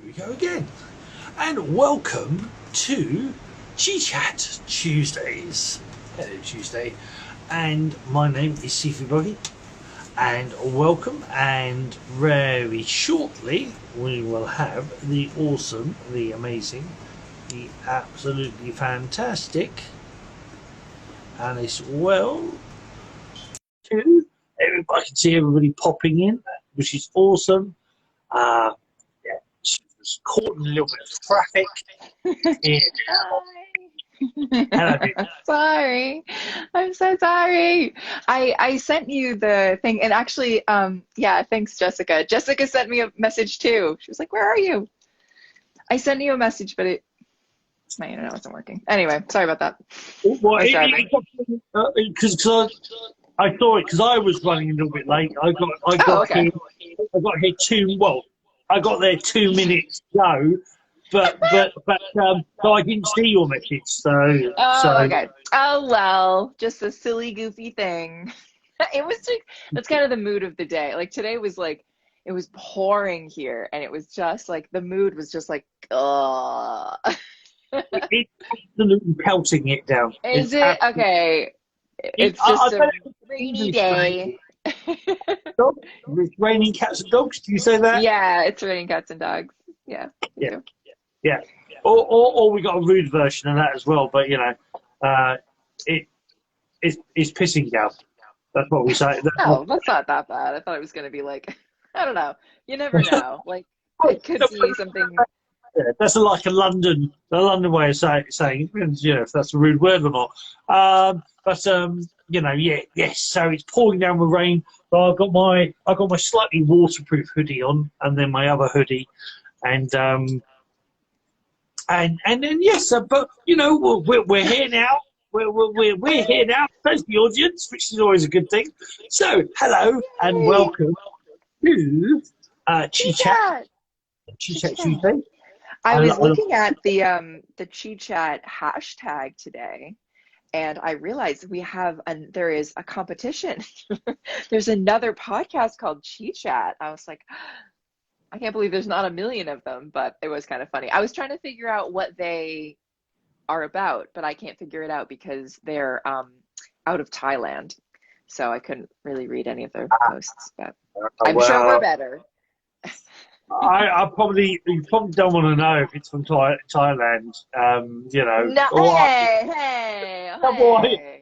we go again. And welcome to Chi Chat Tuesdays. Hello, Tuesday. And my name is Sifu Boggie. And welcome. And very shortly, we will have the awesome, the amazing, the absolutely fantastic Allis well. Too. I can see everybody popping in, which is awesome. Yeah, she was caught in a little bit of traffic. Yeah. Hello. Sorry. I'm so sorry. I sent you the thing and actually yeah, thanks Jessica. Jessica sent me a message too. She was like, "Where are you?" I sent you a message, but my internet wasn't working. Anyway, sorry about that. Well, I was driving. because I thought because I was running a little bit late. I Oh, got okay. here. I got here I got there 2 minutes ago, so I didn't see your message. Oh, okay. Oh well, just a silly goofy thing. It was like that's kind of the mood of the day. Like today was like it was pouring here and it was just like the mood was just like ugh. it's absolutely pelting it down. Is It's it? absolutely. Okay. It's I just a bet rainy it's raining. day. It's raining cats and dogs. Do you say that? Yeah, it's raining cats and dogs. Yeah, we Yeah. do. Yeah, or we got a rude version of that as well. But uh, it it's pissing down. That's what we say. Oh, that's not that bad. I thought it was gonna be like, I don't know. You never know. Like it could be something. That's like a London way of saying if that's a rude word or not. Yeah, yes. So it's pouring down with rain. So I got my slightly waterproof hoodie on, and then my other hoodie, and and then yes, but we're here now. We're here now. There's the audience, which is always a good thing. So hello and Yay! welcome to Chi Chat Chat. Chi Chat Chat. Tuesday. I I, was I, looking at the Chi Chat hashtag today, and I realized there is a competition. There's another podcast called Chi Chat. I was like, I can't believe there's not a million of them, but it was kind of funny. I was trying to figure out what they are about, but I can't figure it out because they're out of Thailand. So I couldn't really read any of their posts, but I'm sure we're well, better. you probably don't want to know if it's from Thailand. No, Or hey,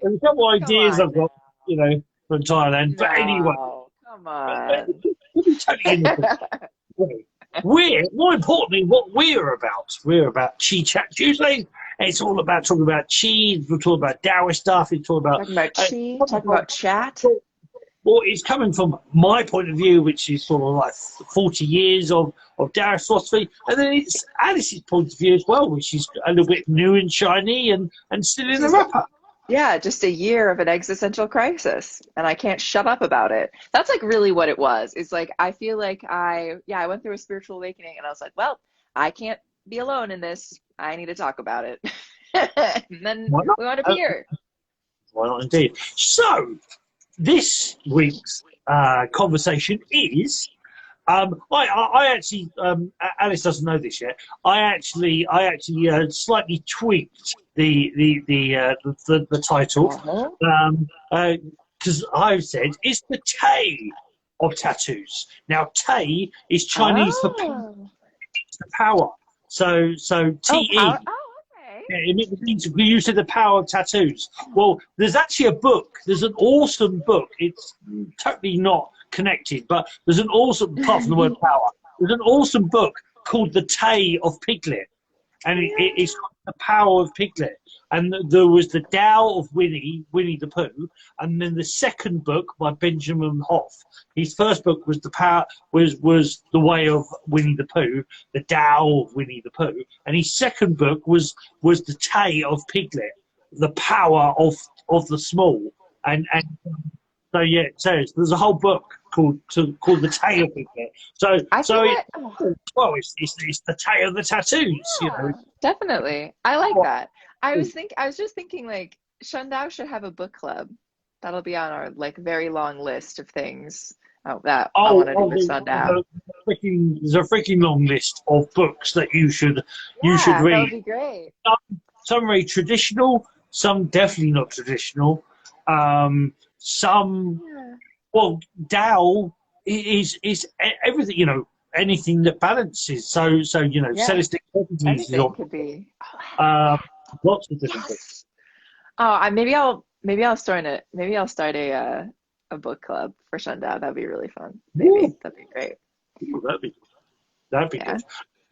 there's a couple of come ideas on I've got, now. from Thailand. But anyway, No, come on. to be totally innocent. We're more importantly what we're about. We're about Chi Chat Tuesday. It's all about talking about chi. We're talking about Taoist stuff. It's all about Talking about uh, chi, talking about chat. well, it's coming from my point of view, which is sort of like 40 years of Taoist philosophy, and then it's Alice's point of view as well, which is a little bit new and shiny and still in the She's wrapper. Yeah, just a year of an existential crisis, and I can't shut up about it. That's like really what it was. It's like I feel like I went through a spiritual awakening, and I was like, well, I can't be alone in this. I need to talk about it. And then Why not? we wound up Uh, here. why not indeed? So this week's conversation is. I actually, Alice doesn't know this yet. I actually slightly tweaked the title Uh-huh. because I've said it's the Tay of tattoos. Now, Tay is Chinese for Oh. power. So Oh, Te. power. Oh, okay. Yeah, it means we use the power of tattoos. Well, there's actually a book. There's an awesome book. It's totally not connected, but there's an awesome, apart from the word power, there's an awesome book called The Tay of Piglet, and it's Yeah. got the power of Piglet. And there was the Tao of Winnie the Pooh, and then the second book by Benjamin Hoff. His first book was the power was the way of Winnie the Pooh, the Tao of Winnie the Pooh, and his second book was the Tay of Piglet, the power of the small. And so yeah, it says there's a whole book called the Tay of Piglet. So I feel so it like, oh, well, it's the Tay of the tattoos. yeah, definitely. I like that. I was just thinking like Shun should have a book club. That'll be on our like very long list of things Oh, that I Oh, want to do with sundown. there's a freaking long list of books that you should Yeah, that would read. be great. Some very traditional, some definitely not traditional. Some Yeah. well, Tao is everything, anything that balances. So Yeah, celestic properties is anything on. could be. Oh, Uh, Lots of different books. yes. Oh, maybe I'll start a book club for sundown. That'd be really fun. Maybe Ooh, that'd be great. that'd be Yeah. good.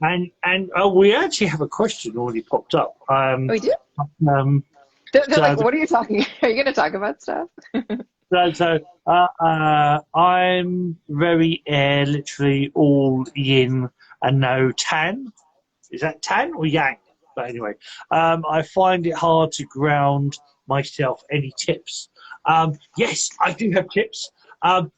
And we actually have a question already popped up. Oh, we do? Um, They're so like, what are you talking? Are you gonna talk about stuff? I'm very literally all yin and no tan. Is that tan or yang? But anyway, I find it hard to ground myself. Any tips? Yes, I do have tips.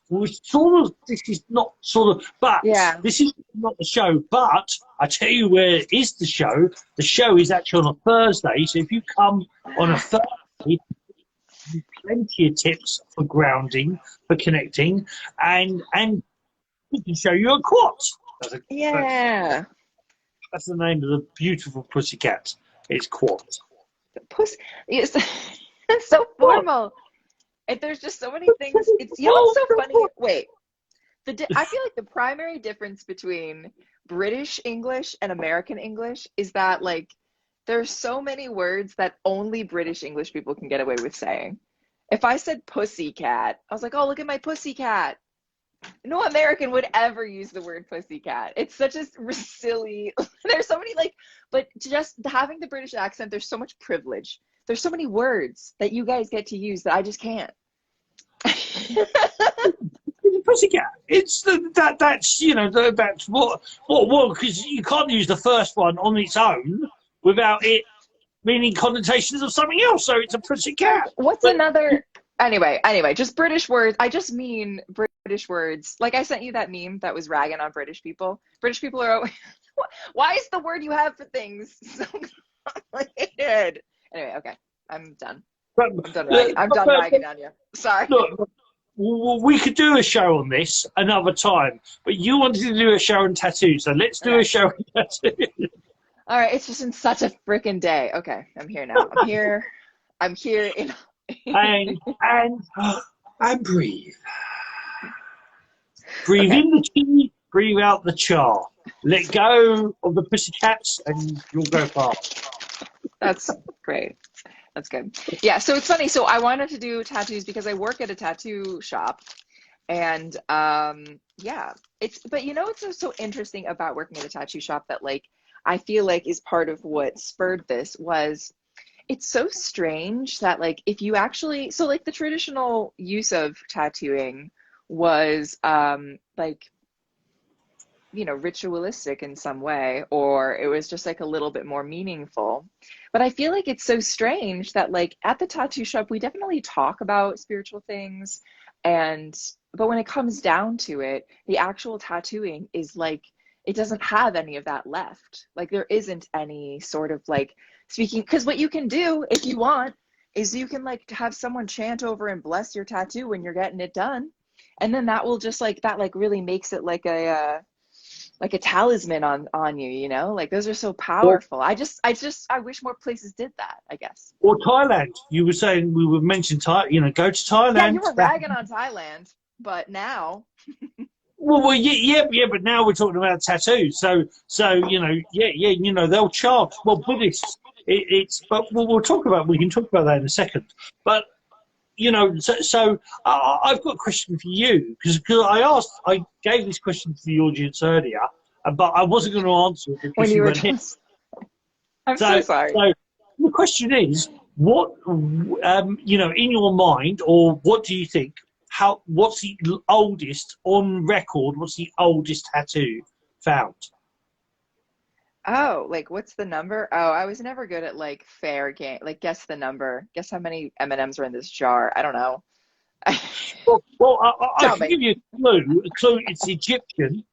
This is not sort of, but Yeah. this is not the show. But I tell you where is the show. The show is actually on a Thursday. So if you come on a Thursday, plenty of tips for grounding, for connecting, and we can show you a quat. That's, Yeah. that's the name of the beautiful pussycat. It's quat. Puss. It's, it's so What? formal. And there's just so many things. It's what's so funny. Wait, I feel like the primary difference between British English and American English is that like there's so many words that only British English people can get away with saying. If I said pussycat, I was like, oh, look at my pussycat. No American would ever use the word pussycat. It's such a silly, there's so many like, but just having the British accent, there's so much privilege. There's so many words that you guys get to use that I just can't. Pussycat. It's that's that's what because you can't use the first one on its own without it meaning connotations of something else. So it's a pussycat. What's But another? Anyway, just British words. I just mean British words. Like I sent you that meme that was ragging on British people. British people are always, why is the word you have for things so complicated? Anyway, okay, I'm done. but, I'm done ragging. I'm done ragging on you. Sorry. look, we could do a show on this another time, but you wanted to do a show on tattoos, so let's do a Okay. show on tattoos. All right. It's just been such a freaking day. Okay, I'm here now. I'm here. I'm here in. And breathe. Breathe Okay. in the chi, breathe out the char. Let go of the pussycats, and you'll go far. That's great. That's good. Yeah, so it's funny. So I wanted to do tattoos because I work at a tattoo shop. And yeah, but it's so interesting about working at a tattoo shop that like I feel like is part of what spurred this was it's so strange that like if you actually so like the traditional use of tattooing was like ritualistic in some way, or it was just like a little bit more meaningful. But I feel like it's so strange that like at the tattoo shop, we definitely talk about spiritual things but when it comes down to it, the actual tattooing is like, it doesn't have any of that left. Like there isn't any sort of like speaking, because what you can do if you want is you can like have someone chant over and bless your tattoo when you're getting it done. And then that will just like, that like really makes it like a talisman on you. Like those are so Or, powerful. I wish more places did that, I guess. or Thailand. You were saying we would mention go to Yeah, you Thailand. were ragging on Thailand, but now Well, yeah, but now we're talking about tattoos. So they'll charge. Well, Buddhists, but we can talk about that in a second. But I've got a question for you because I gave this question to the audience earlier, but I wasn't going to answer it when because you you were weren't here. just I'm so So, sorry. so the question is, what in your mind, or what do you think? What's the oldest on record? What's the oldest tattoo found? Oh, like what's the number? Oh, I was never good at like fair game. Like guess the number. Guess how many M&Ms are in this jar. I don't know. Well, I Tell can me. give you a clue. A clue. It's Egyptian.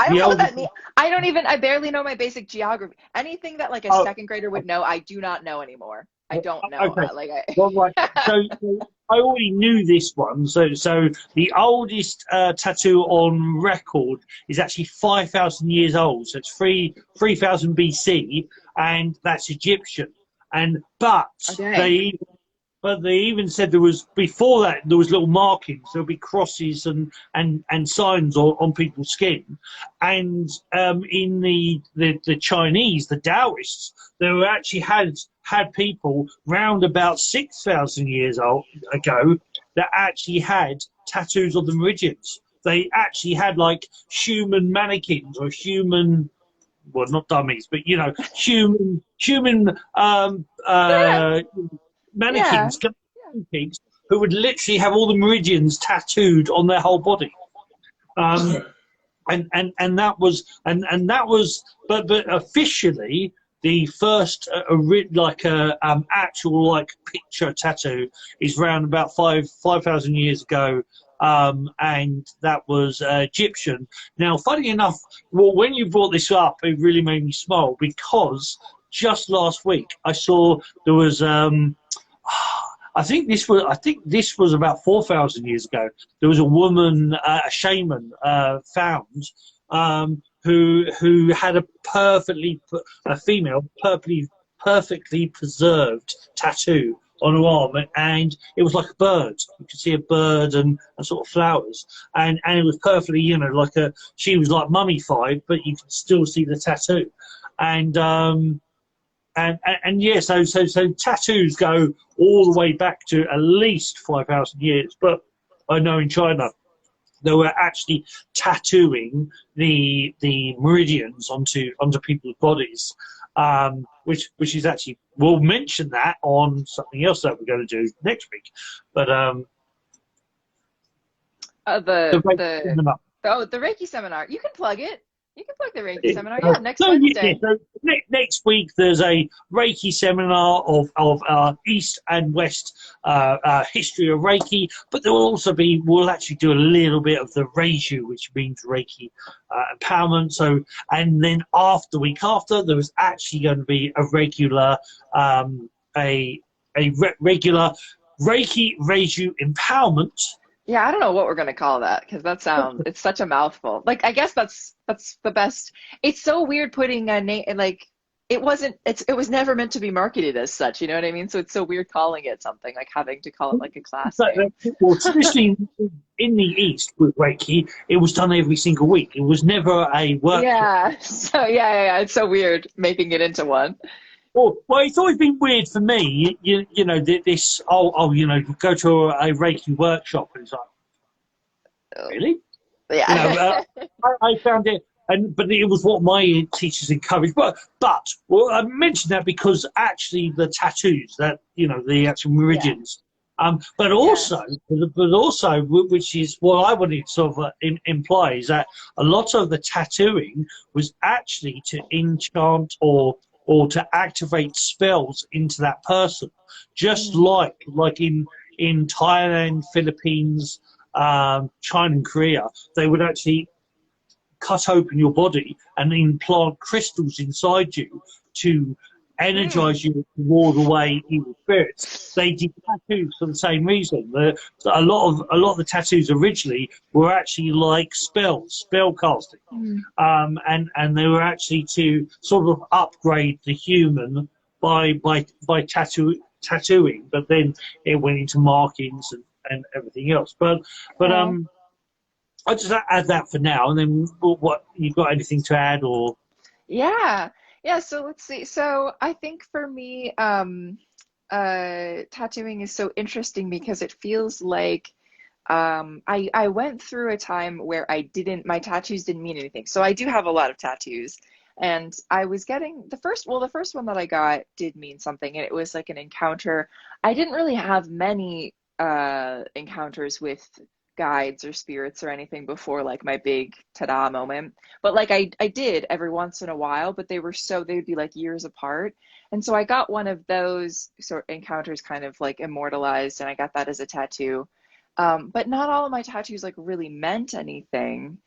I don't The know what oldest. that means. I barely know my basic geography. Anything that like a Oh, second grader would know, I do not know anymore. I don't know. okay. Like Well, right. I So I already knew this one. So the oldest tattoo on record is actually 5,000 years old. So it's 3,000 BC, and that's Egyptian. And but Oh, dang. they but they even said there was before that there was little markings. There'll be crosses and signs on people's skin, and in the Chinese, the Taoists, they were actually had people round about 6,000 years old ago that actually had tattoos of the meridians. They actually had like human mannequins or human, well, not dummies, but human Yeah. mannequins, pigs, who would literally have all the meridians tattooed on their whole body. Um, and that was that was but officially the first actual like picture tattoo is around about 5,000 years ago, and that was Egyptian. Now, funny enough, well, when you brought this up, it really made me smile because just last week I saw there was I think this was about 4,000 years ago. There was a woman, a shaman, found, who had a female perfectly preserved tattoo on her arm, and it was like a bird. You could see a bird and sort of flowers, and it was perfectly, she was like mummified, but you could still see the tattoo, and yeah, so tattoos go all the way back to at least 5,000 years. But I know in China they were actually tattooing the meridians onto people's bodies, which is actually, we'll mention that on something else that we're going to do next week. But the The Reiki seminar. You can plug it. You can plug the Reiki seminar. Yeah, next So, Wednesday. next week there's a Reiki seminar of East and West history of Reiki, but there will also we'll actually do a little bit of the Reiju, which means Reiki empowerment. So, and then week after, there was actually going to be a regular regular Reiki Reiju empowerment. Yeah, I don't know what we're gonna call that because it's such a mouthful. Like, I guess that's the best. It's so weird putting a name like it was never meant to be marketed as such, you know what I mean? So it's so weird calling it something, like having to call it like a class name. Well, traditionally in the East with Reiki, it was done every single week. It was never a workshop. Yeah. So yeah, it's so weird making it into one. Well, it's always been weird for me. This. Go to a Reiki workshop, and it's like, really? Yeah. I found it, but it was what my teachers encouraged. But well, I mentioned that because actually the tattoos, that the actual meridians, but also, which is what I wanted to sort of imply, is that a lot of the tattooing was actually to enchant or to activate spells into that person, just like in Thailand, Philippines, China and Korea, they would actually cut open your body and implant crystals inside you to energize you, to ward away evil spirits. They did tattoos for the same reason. A lot of the tattoos originally were actually like spell casting, and they were actually to sort of upgrade the human by tattooing. But then it went into markings and everything else. But I'll just add that for now, and then what you got anything to add or? Yeah. Yeah, so let's see. So I think for me, tattooing is so interesting because it feels like I went through a time where my tattoos didn't mean anything. So I do have a lot of tattoos, and I was getting the first one that I got did mean something, and it was like an encounter. I didn't really have many encounters with guides or spirits or anything before like my big ta-da moment, but like I did every once in a while, but they'd be like years apart. And so I got one of those sort of encounters kind of like immortalized, and I got that as a tattoo. But not all of my tattoos like really meant anything.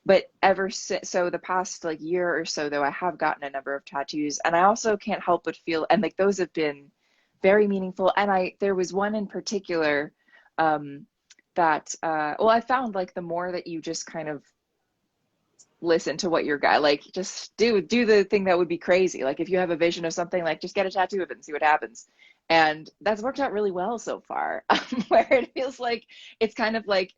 But ever since, so the past like year or so, though, I have gotten a number of tattoos, and I also can't help but feel, and like those have been very meaningful. And there was one in particular that well, I found like the more that you just kind of listen to what your guy, like just do the thing that would be crazy. Like if you have a vision of something, like just get a tattoo of it and see what happens. And that's worked out really well so far, where it feels like it's kind of like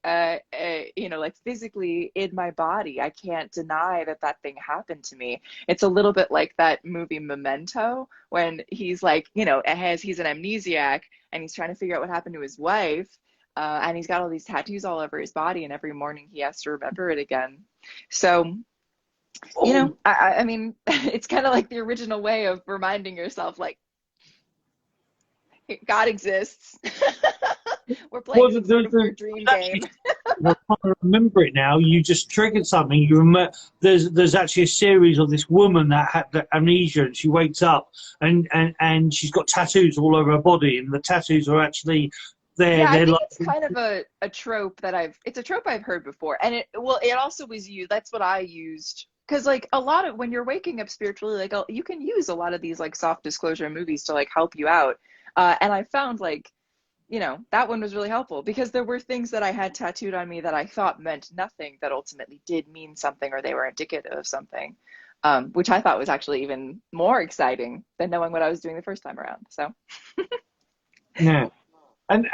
you know, like physically in my body, I can't deny that that thing happened to me. It's a little bit like that movie Memento, when he's like, you know, he's an amnesiac and he's trying to figure out what happened to his wife. And he's got all these tattoos all over his body, and every morning he has to remember it again. So, you know, I mean, it's kind of like the original way of reminding yourself, like, God exists. We're playing some sort of weird dream game. I can't remember it now. You just triggered something. You remember there's actually a series of this woman that had the amnesia, and she wakes up and she's got tattoos all over her body, and the tattoos are actually Yeah, I think like, it's kind of a trope that it's a trope I've heard before. And it also was used, that's what I used. Because like a lot of, when you're waking up spiritually, like you can use a lot of these like soft disclosure movies to like help you out. And I found like, you know, that one was really helpful, because there were things that I had tattooed on me that I thought meant nothing that ultimately did mean something, or they were indicative of something, which I thought was actually even more exciting than knowing what I was doing the first time around. So. yeah. And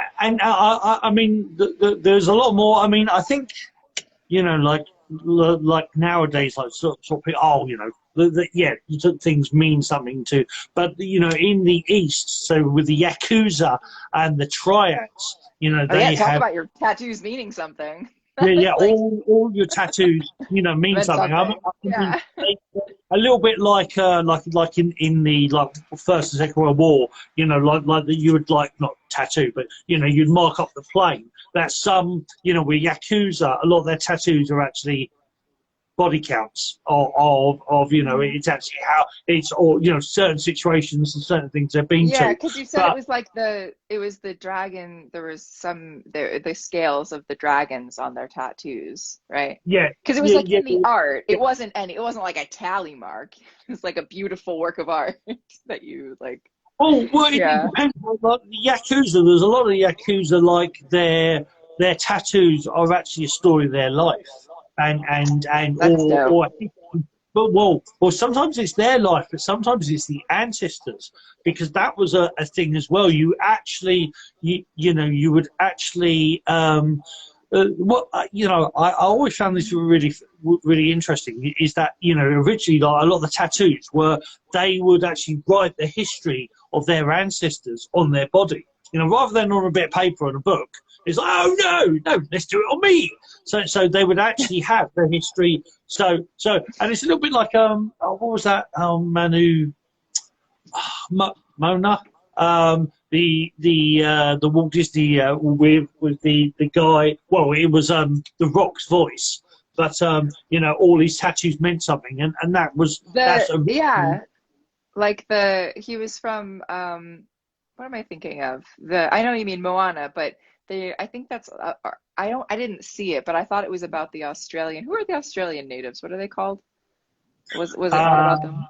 I mean, there's a lot more. I mean, I think, you know, like nowadays, like sort of people, oh, you know, yeah, things mean something too. But you know, in the East, so with the Yakuza and the triads, you know, Oh, yeah, they talk have. about your tattoos meaning something. Yeah, Like, all your tattoos, you know, mean meant something. something. I Yeah. mean, a little bit like in the like First and Second World War, you know, like that you would like not tattoo, but you know, you'd mark up the plane. That's some, you know, with Yakuza, a lot of their tattoos are actually body counts of you know, it's actually how it's, or you know, certain situations and certain things they've been Yeah, to. because you said it But was like it was the dragon, there was the scales of the dragons on their tattoos, right? yeah, Because it was yeah, like yeah. in the art, it wasn't like a tally mark. It was like a beautiful work of art that you like, Oh, well, it yeah. depends. Like the Yakuza, there's a lot of the Yakuza, like their tattoos are actually a story of their life, and That's dope. or but well, sometimes it's their life, but sometimes it's the ancestors, because that was a thing as well. You actually, you know, you would actually what you know, I always found this really interesting, is that, you know, originally like a lot of the tattoos were, they would actually write the history of their ancestors on their body, you know, rather than on a bit of paper on a book. It's like, oh no, let's do it on me. So they would actually have their history. So and it's a little bit like what was that, Manu, Mona, the Walt Disney with the guy. Well, it was The Rock's voice, but you know, all his tattoos meant something, and that's originally. Yeah, like he was from, what am I thinking of? I know you mean Moana, but I think that's, I didn't see it, but I thought it was about the Australian. Who are the Australian natives? What are they called? Was it not Uh, about them?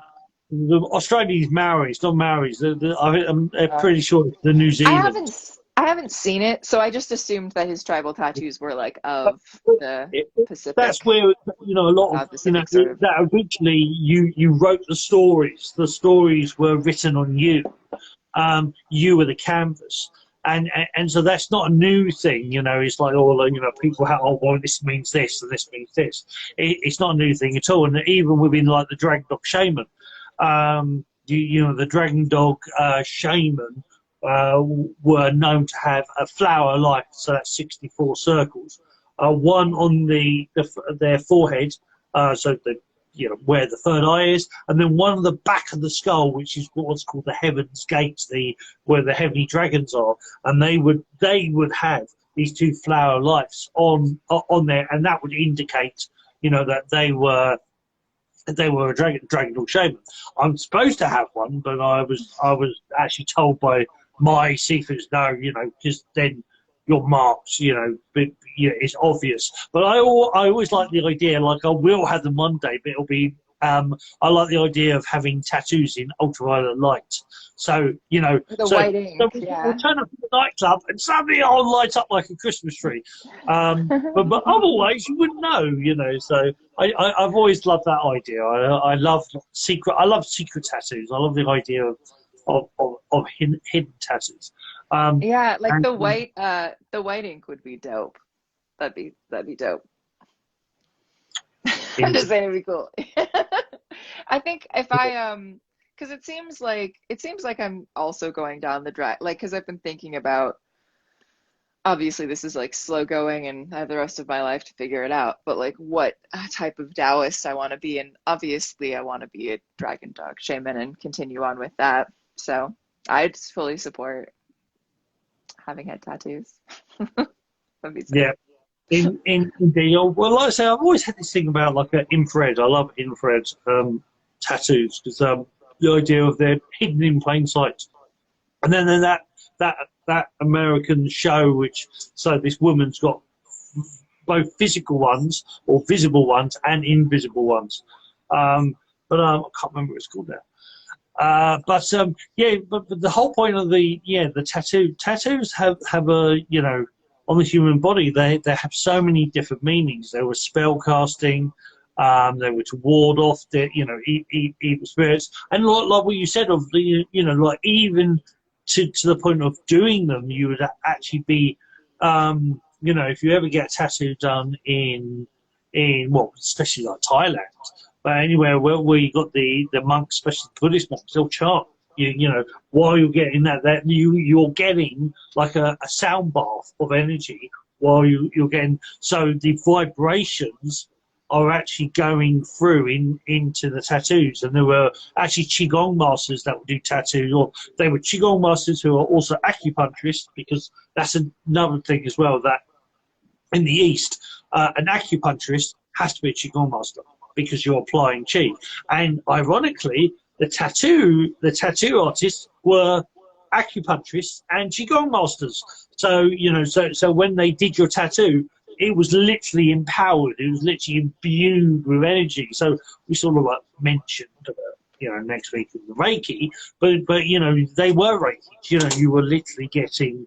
the Australians Maoris, not Maoris. I'm Uh, pretty sure it's the New Zealand. I haven't seen it, so I just assumed that his tribal tattoos were like of the It, that's Pacific, where, you know, a lot of, South you know, Pacific sort of. that originally you wrote the stories. The stories were written on you. You were the canvas. And so that's not a new thing, you know. It's like, oh, you know, people have, oh, well, this means this and this means this. It's not a new thing at all. And even within like the Dragon Dog Shaman, you know, the Dragon Dog Shaman were known to have a flower life, so that's 64 circles, one on their forehead, so the, you know, where the third eye is, and then one on the back of the skull, which is what's called the Heaven's Gates, where the heavenly dragons are, and they would have these two flower lights on there, and that would indicate, you know, that they were a dragon or shaman. I'm supposed to have one, but I was actually told by my Sifus, no, you know, because then your marks, you know, but, you know, it's obvious. But I always like the idea, like I will have them one day, but it'll be I like the idea of having tattoos in ultraviolet light. So, The white ink, we'll yeah. turn up at the nightclub and suddenly I'll light up like a Christmas tree. But otherwise you wouldn't know, So I've always loved that idea. I love secret tattoos. I love the idea of hidden tattoos. Yeah, like And the white ink would be dope. That'd be dope. I'm just saying it'd be cool. I think if because it seems like I'm also going down the drag, like, because I've been thinking about, obviously this is like slow going and I have the rest of my life to figure it out, but like what type of Taoist I want to be, and obviously I want to be a dragon dog shaman and continue on with that. So I just fully support having head tattoos. That'd be sick. yeah, in the well, like I say, I've always had this thing about like infrared. I love infrared tattoos because the idea of they're hidden in plain sight. And then that that American show, so this woman's got both physical ones or visible ones and invisible ones. But I can't remember what it's called now. But the whole point of the tattoos have a on the human body they have so many different meanings. They were spell casting, they were to ward off the evil spirits, and like what you said of the like even to the point of doing them, you would actually be if you ever get a tattoo done in well, especially like Thailand, but anywhere where you got the monks, especially Buddhist monks, they'll chant. While you're getting that you're getting like a sound bath of energy while you're getting, so the vibrations are actually going through into the tattoos. And there were actually Qigong masters that would do tattoos, or they were Qigong masters who are also acupuncturists, because that's another thing as well, that in the East, an acupuncturist has to be a Qigong master because you're applying Qi. And ironically, the tattoo artists were acupuncturists and Qigong masters. So, so when they did your tattoo, it was literally empowered. It was literally imbued with energy. So we sort of like mentioned about, next week in the Reiki, but they were Reiki. You were literally getting,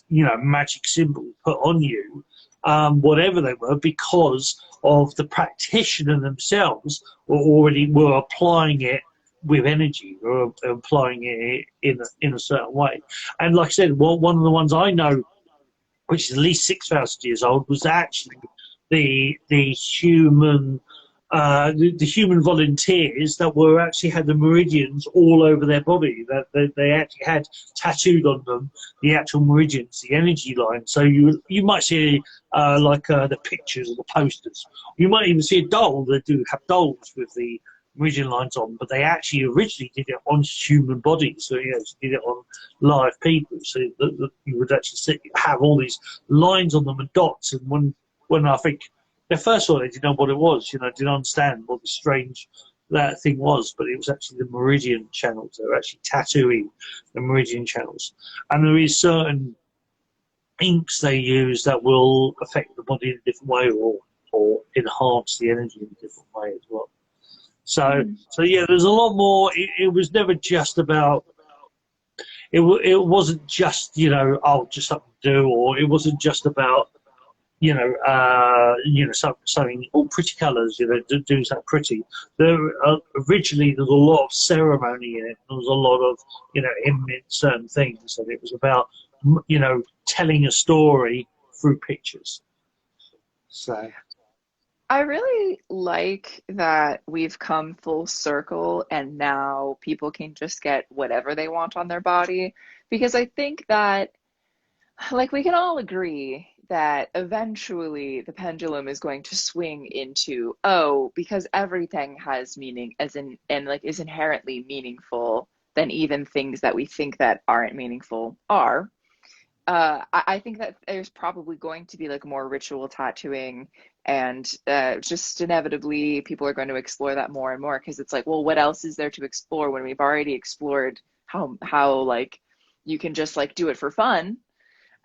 magic symbols put on you, whatever they were, because of the practitioner themselves were applying it with energy, or applying it in a certain way. And like I said, one of the ones I know, which is at least 6,000 years old, was actually the human the human volunteers that were actually had the meridians all over their body. That they actually had tattooed on them the actual meridians, the energy lines. So you might see the pictures or the posters. You might even see a doll. They do have dolls with the meridian lines on, but they actually originally did it on human bodies. So did it on live people. So that you would actually have all these lines on them and dots. And when I think first of all, they didn't know what it was, didn't understand what the strange that thing was, but it was actually the meridian channels. They were actually tattooing the meridian channels. And there is certain inks they use that will affect the body in a different way, or enhance the energy in a different way as well. So yeah, there's a lot more. It was never just about, it wasn't just, just something to do, or it wasn't just about, something, all pretty colours, doing something pretty. Originally, there was a lot of ceremony in it. There was a lot of, in certain things, and it was about, telling a story through pictures. So I really like that we've come full circle and now people can just get whatever they want on their body, because I think that, like, we can all agree that eventually the pendulum is going to swing into, because everything has meaning, and like is inherently meaningful, than even things that we think that aren't meaningful are. I think that there's probably going to be like more ritual tattooing, and just inevitably people are going to explore that more and more, because it's like, well, what else is there to explore when we've already explored how like you can just like do it for fun.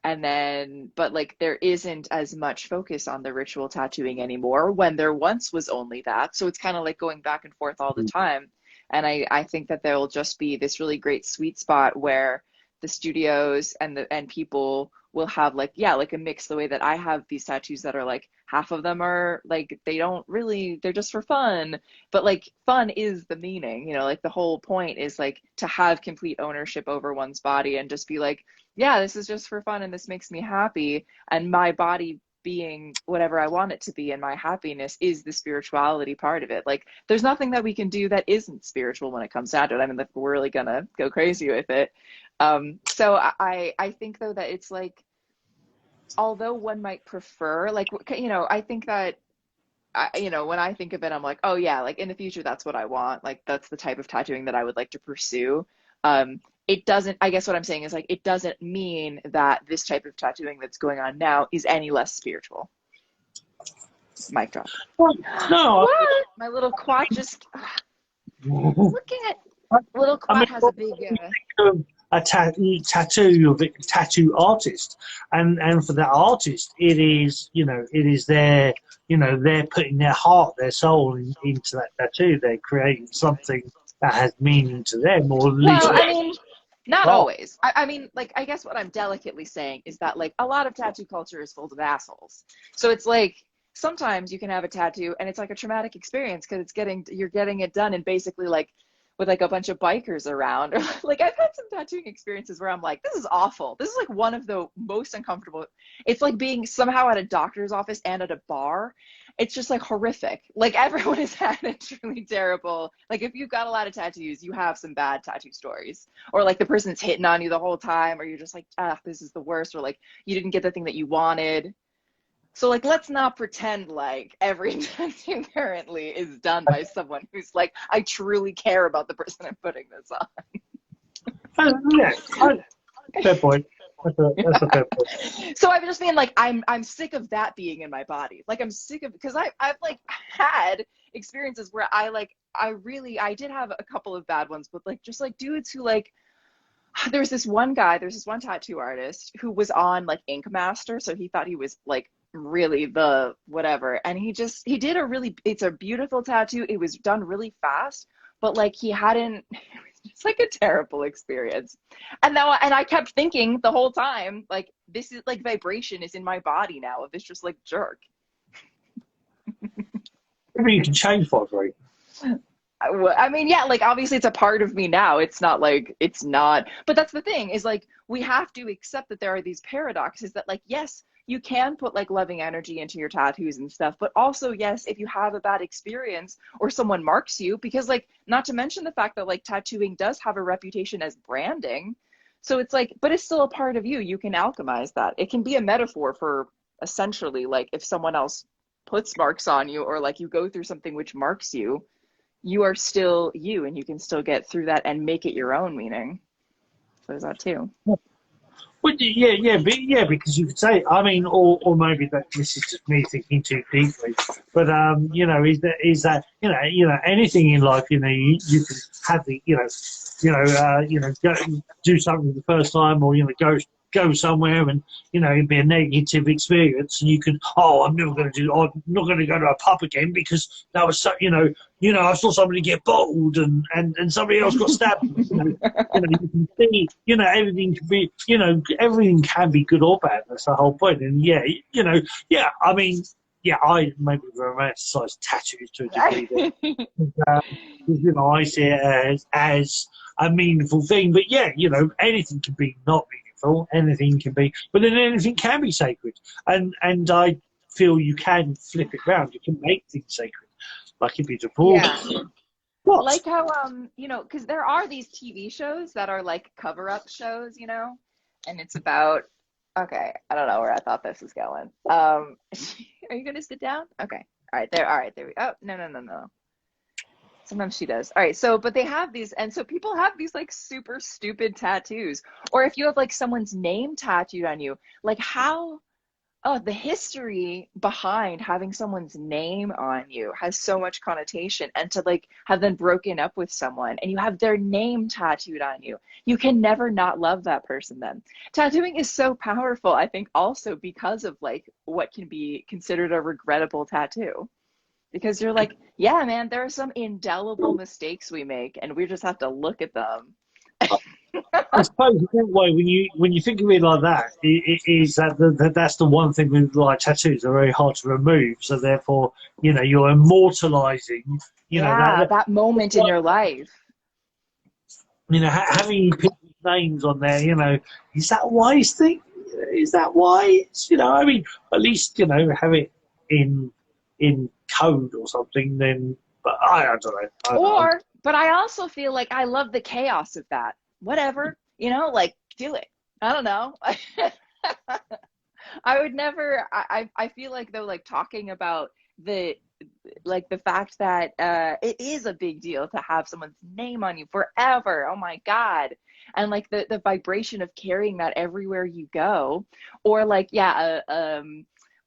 And then, but like there isn't as much focus on the ritual tattooing anymore when there once was only that. So it's kind of like going back and forth all the time. And I think that there will just be this really great sweet spot where the studios and people will have like, yeah, like a mix, the way that I have these tattoos that are like half of them are like they don't really, they're just for fun, but like fun is the meaning, you know, like the whole point is like to have complete ownership over one's body and just be like, yeah, this is just for fun and this makes me happy, and my body being whatever I want it to be and my happiness is the spirituality part of it. Like there's nothing that we can do that isn't spiritual when it comes down to it. I mean, if we're really gonna go crazy with it. So I think though that it's like, although one might prefer, like, you know, I think that you know, when I think of it, I'm like, oh yeah, like in the future, that's what I want. Like that's the type of tattooing that I would like to pursue. It doesn't, I guess what I'm saying is like, it doesn't mean that this type of tattooing that's going on now is any less spiritual. Mic drop. Well, no, What? My little quad just, look at, little I quad mean, has a big, a tattoo of a tattoo artist, and for that artist, it is, you know, it is their, you know, they're putting their heart, their soul into that tattoo. They're creating something that has meaning to them, or at least. well, I mean, not Oh, always. I mean, like, I guess what I'm delicately saying is that, like, a lot of tattoo culture is full of assholes. So it's like, sometimes you can have a tattoo and it's like a traumatic experience because you're getting it done and basically like with like a bunch of bikers around. Or like I've had some tattooing experiences where I'm like, this is awful. This is like one of the most uncomfortable. It's like being somehow at a doctor's office and at a bar. It's just like horrific. Like everyone has had a truly terrible, like if you've got a lot of tattoos, you have some bad tattoo stories. Or like the person's hitting on you the whole time, or you're just like, ah, this is the worst, or like you didn't get the thing that you wanted. So like let's not pretend like every tattoo currently is done by someone who's like, I truly care about the person I'm putting this on. yeah, fair point. That's a fair point. So I'm just being like, I'm sick of that being in my body. Like I'm sick of, because I've like had experiences where I did have a couple of bad ones, but like just like dudes who like, there's this one tattoo artist who was on like Ink Master, so he thought he was like really the whatever, and he did it's a beautiful tattoo. It was done really fast, but like he hadn't, it was just like a terrible experience. And I kept thinking the whole time, like this is like vibration is in my body now of this just like jerk. Maybe you can change vibration. I mean, yeah, like obviously it's a part of me now. It's not like it's not, but that's the thing is like we have to accept that there are these paradoxes that like, yes, you can put like loving energy into your tattoos and stuff, but also, yes, if you have a bad experience or someone marks you, because like, not to mention the fact that like tattooing does have a reputation as branding. So it's like, but it's still a part of you. You can alchemize that. It can be a metaphor for essentially like if someone else puts marks on you or like you go through something which marks you, you are still you and you can still get through that and make it your own meaning. So there's that too. Well, yeah, because you could say, I mean, or maybe that this is just me thinking too deeply, but you know, is that you know, anything in life, you know, you can have the, go, do something the first time, or you know, go somewhere and you know it'd be a negative experience, and you could, oh, I'm never going to I'm not going to go to a pub again because that was so, you know, I saw somebody get bottled and somebody else got stabbed. You can see, everything can be, everything can be good or bad. That's the whole point. And I mean, yeah, I maybe romanticize tattoos to a degree. I see it as a meaningful thing. But yeah, anything can be not meaningful. Anything can be, but then anything can be sacred. And I feel you can flip it around. You can make things sacred. Like if it's a divorce. Yeah. What? Like how, because there are these TV shows that are like cover-up shows, and it's about, okay, I don't know where I thought this was going. Are you going to sit down? Okay. All right, there we go. Oh, no. Sometimes she does. All right, so, but they have these, and so people have these like super stupid tattoos. Or if you have like someone's name tattooed on you, like how Oh, the history behind having someone's name on you has so much connotation. And to like have been broken up with someone and you have their name tattooed on you, you can never not love that person then. Tattooing is so powerful, I think, also because of like what can be considered a regrettable tattoo. Because you're like, yeah, man, there are some indelible mistakes we make, and we just have to look at them. I suppose in that way, when you think of it like that, it is that's the one thing with like tattoos are very hard to remove. So therefore, you're immortalizing, Yeah, that moment in your life. having people's names on there. Is that a wise thing? Is that wise? I mean, at least have it in code or something. Then, but I don't know. But I also feel like I love the chaos of that. Whatever, like do it. I don't know. I would never, I feel like though, like talking about the, like the fact that it is a big deal to have someone's name on you forever. Oh my God. And like the vibration of carrying that everywhere you go, or like, yeah,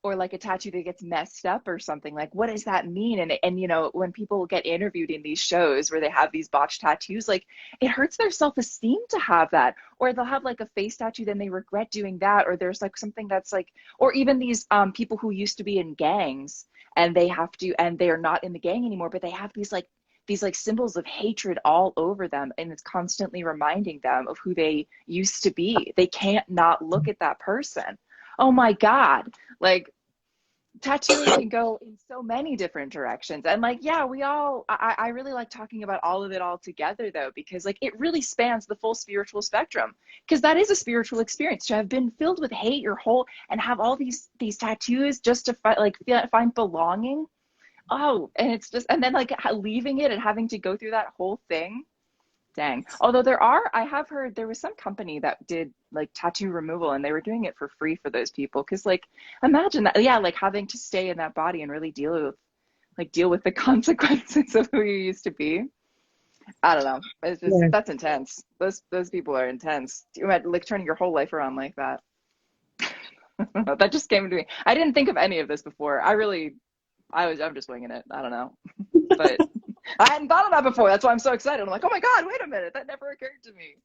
or like a tattoo that gets messed up or something. Like, what does that mean? And when people get interviewed in these shows where they have these botched tattoos, like it hurts their self-esteem to have that. Or they'll have like a face tattoo, then they regret doing that. Or there's like something that's like, or even these people who used to be in gangs and they're not in the gang anymore, but they have these like symbols of hatred all over them, and it's constantly reminding them of who they used to be. They can't not look at that person. Oh my God. Like tattooing can go in so many different directions. And like, yeah, I really like talking about all of it all together though, because like it really spans the full spiritual spectrum, because that is a spiritual experience to have been filled with hate your whole, and have all these tattoos just to find belonging. Oh, and it's just, and then like leaving it and having to go through that whole thing. Dang. Although I have heard there was some company that did like tattoo removal and they were doing it for free for those people. Cause like imagine that, yeah, like having to stay in that body and really deal with the consequences of who you used to be. I don't know. It's just, Yeah. that's intense. Those people are intense. You imagine like turning your whole life around like that. That just came to me. I didn't think of any of this before. I'm just winging it. I don't know. But I hadn't thought of that before. That's why I'm so excited. I'm like, oh my God, wait a minute. That never occurred to me.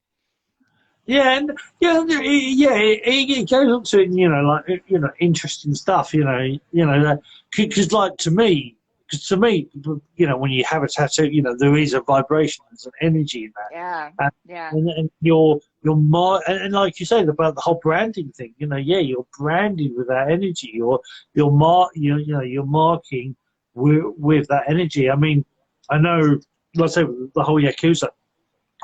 Yeah, and it goes up to like interesting stuff. Because like to me, when you have a tattoo, there is a vibration, there's an energy in Yeah. that, Yeah. and and like you said about the whole branding thing, you're branding with that energy, you're marking with that energy. I mean, I know, let's say the whole Yakuza,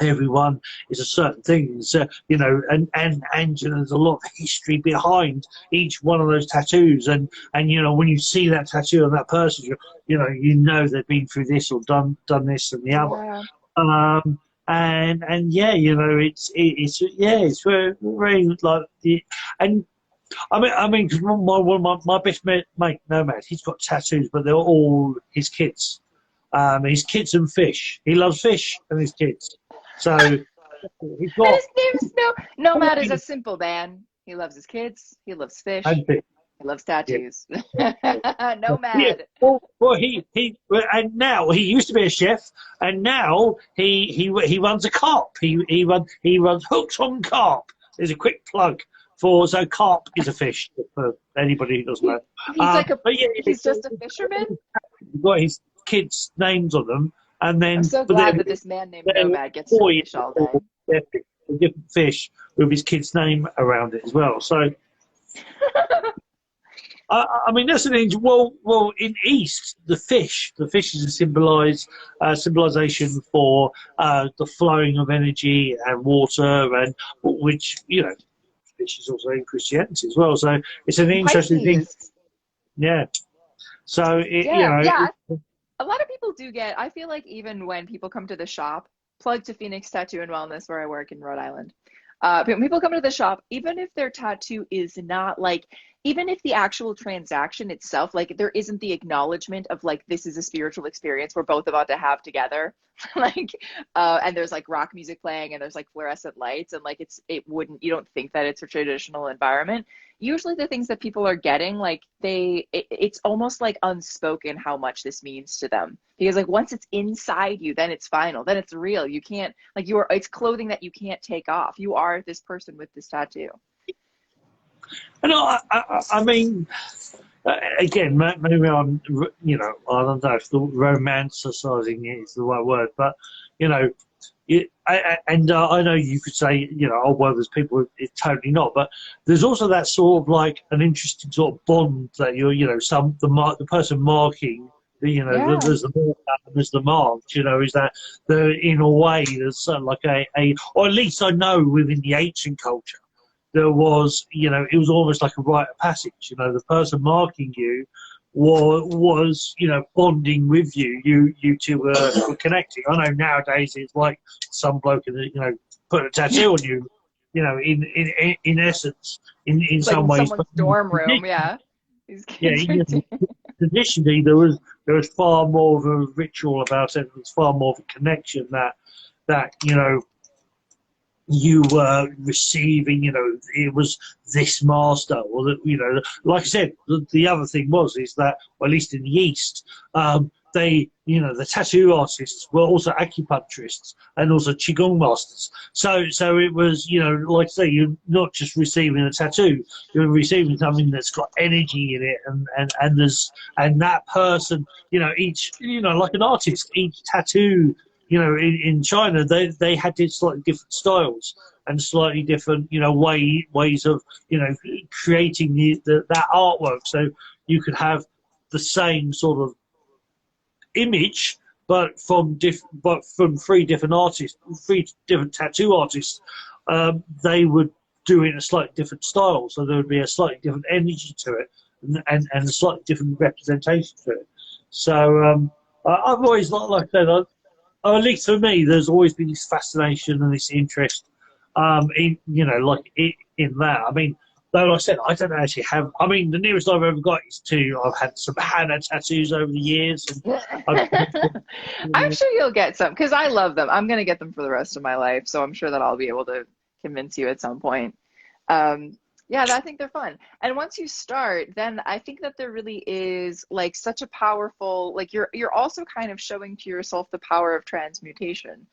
everyone is a certain thing. So, and there's a lot of history behind each one of those tattoos. And when you see that tattoo on that person, they've been through this or done this and the other. Yeah. And yeah, it's very, very like and because one of my best mate, Nomad, he's got tattoos, but they're all his kids. His kids and fish. He loves fish and his kids. So he's And got his name is Nomad is a simple man. He loves his kids. He loves fish. and fish. He loves Yeah. tattoos. Yeah. Nomad. Well, and now he used to be a chef, and now he runs a carp. He runs hooks on carp. There's a quick plug for carp is a fish for anybody who doesn't know. But yeah, He's just a fisherman. he's got his kids' names on them, and I'm then so glad that this man named Nomad gets to fish all day. a different fish with his kid's name around it as well. So, I mean, that's an angel. Well, in East, the fish is a symbolization for the flowing of energy and water, and which fish is also in Christianity as well. So it's an interesting thing. Pisces. Yeah. So Yeah. A lot of people do I feel like even when people come to the shop, plug to Phoenix Tattoo and Wellness, where I work in Rhode Island. But when people come to the shop, even if their tattoo is not like, even if the actual transaction itself, like there isn't the acknowledgement of like, this is a spiritual experience we're both about to have together. And there's like rock music playing and there's like fluorescent lights and like you don't think that it's a traditional environment. usually the things that people are getting, like it's almost like unspoken how much this means to them. Because like once it's inside you, then it's final, then it's real. You can't, like, it's clothing that you can't take off. You are this person with this tattoo. And I mean, again, maybe I'm, I don't know if the romanticizing is the right word, but, you know, I know you could say, oh, well, there's people it's totally not, but there's also that sort of like an interesting sort of bond that the person marking, Yeah. there's the mark and there's the marked, is that in a way there's sort of like or at least I know within the ancient culture there was, it was almost like a rite of passage. The person marking you was bonding with you. You two were connecting. I know nowadays it's like some bloke put a tattoo on you. In essence, in Like some in ways. someone's But dorm room, yeah. These yeah, kids are doing. traditionally there was far more of a ritual about it. There was far more of a connection that you were receiving, it was this master, or that, like I said, the other thing is that, well, at least in the East, the tattoo artists were also acupuncturists and also Qigong masters. So it was, like I say, you're not just receiving a tattoo, you're receiving something that's got energy in it, and that person, each, like an artist, each tattoo, in China, they had slightly different styles and slightly different, ways of, creating that artwork. So you could have the same sort of image, but from three different artists, three different tattoo artists. They would do it in a slightly different style. So there would be a slightly different energy to it, and a slightly different representation to it. So I've always, like I said, or at least for me, there's always been this fascination and this interest, in that. I mean, though, like I said, I don't actually have. I mean, the nearest I've ever got is I've had some Hana tattoos over the years, and I'm sure you'll get some because I love them. I'm gonna get them for the rest of my life, so I'm sure that I'll be able to convince you at some point. Yeah, I think they're fun. And once you start, then I think that there really is like such a powerful, like you're also kind of showing to yourself the power of transmutation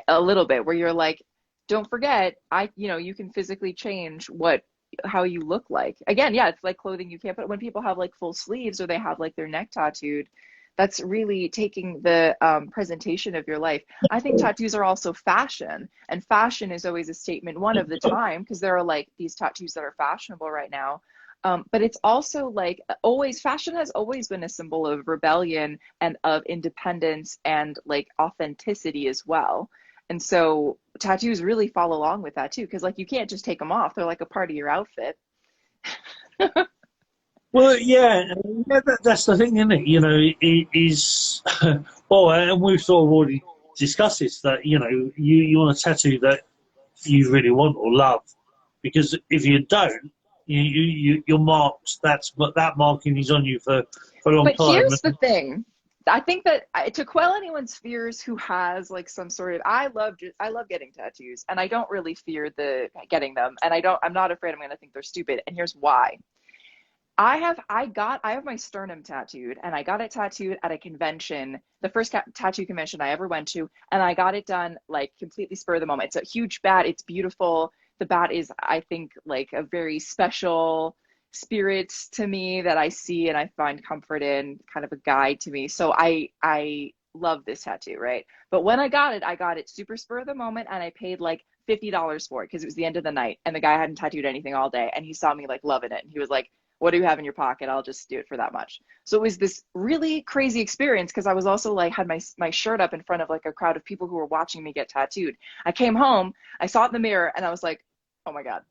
a little bit, where you're like, don't forget, you can physically change how you look like. Again, yeah, it's like clothing you can't put. When people have like full sleeves or they have like their neck tattooed, that's really taking the presentation of your life. I think tattoos are also fashion, and fashion is always a statement, one, of the time, because there are like these tattoos that are fashionable right now. But it's also like always, fashion has always been a symbol of rebellion and of independence and like authenticity as well. And so tattoos really follow along with that too, because like you can't just take them off. They're like a part of your outfit. well, yeah, that's the thing, isn't it? It is. Well, and we've sort of already discussed this, that you want a tattoo that you really want or love, because if you don't, you're marked. But that marking is on you for a long But time. here's the thing. I think that to quell anyone's fears who has like some sort of, I love getting tattoos, and I don't really fear the getting them, and I'm not afraid I'm going to think they're stupid. And here's why. I have my sternum tattooed, and I got it tattooed at a convention, the first tattoo convention I ever went to, and I got it done like completely spur of the moment. It's a huge bat. It's beautiful. The bat is, I think, like a very special spirit to me that I see and I find comfort in, kind of a guide to me. So I love this tattoo, right? But when I got it super spur of the moment, and I paid like $50 for it because it was the end of the night, and the guy hadn't tattooed anything all day, and he saw me like loving it, and he was like, what do you have in your pocket? I'll just do it for that much. So it was this really crazy experience, because I was also like, had my shirt up in front of like a crowd of people who were watching me get tattooed. I came home, I saw it in the mirror, and I was like, oh my God,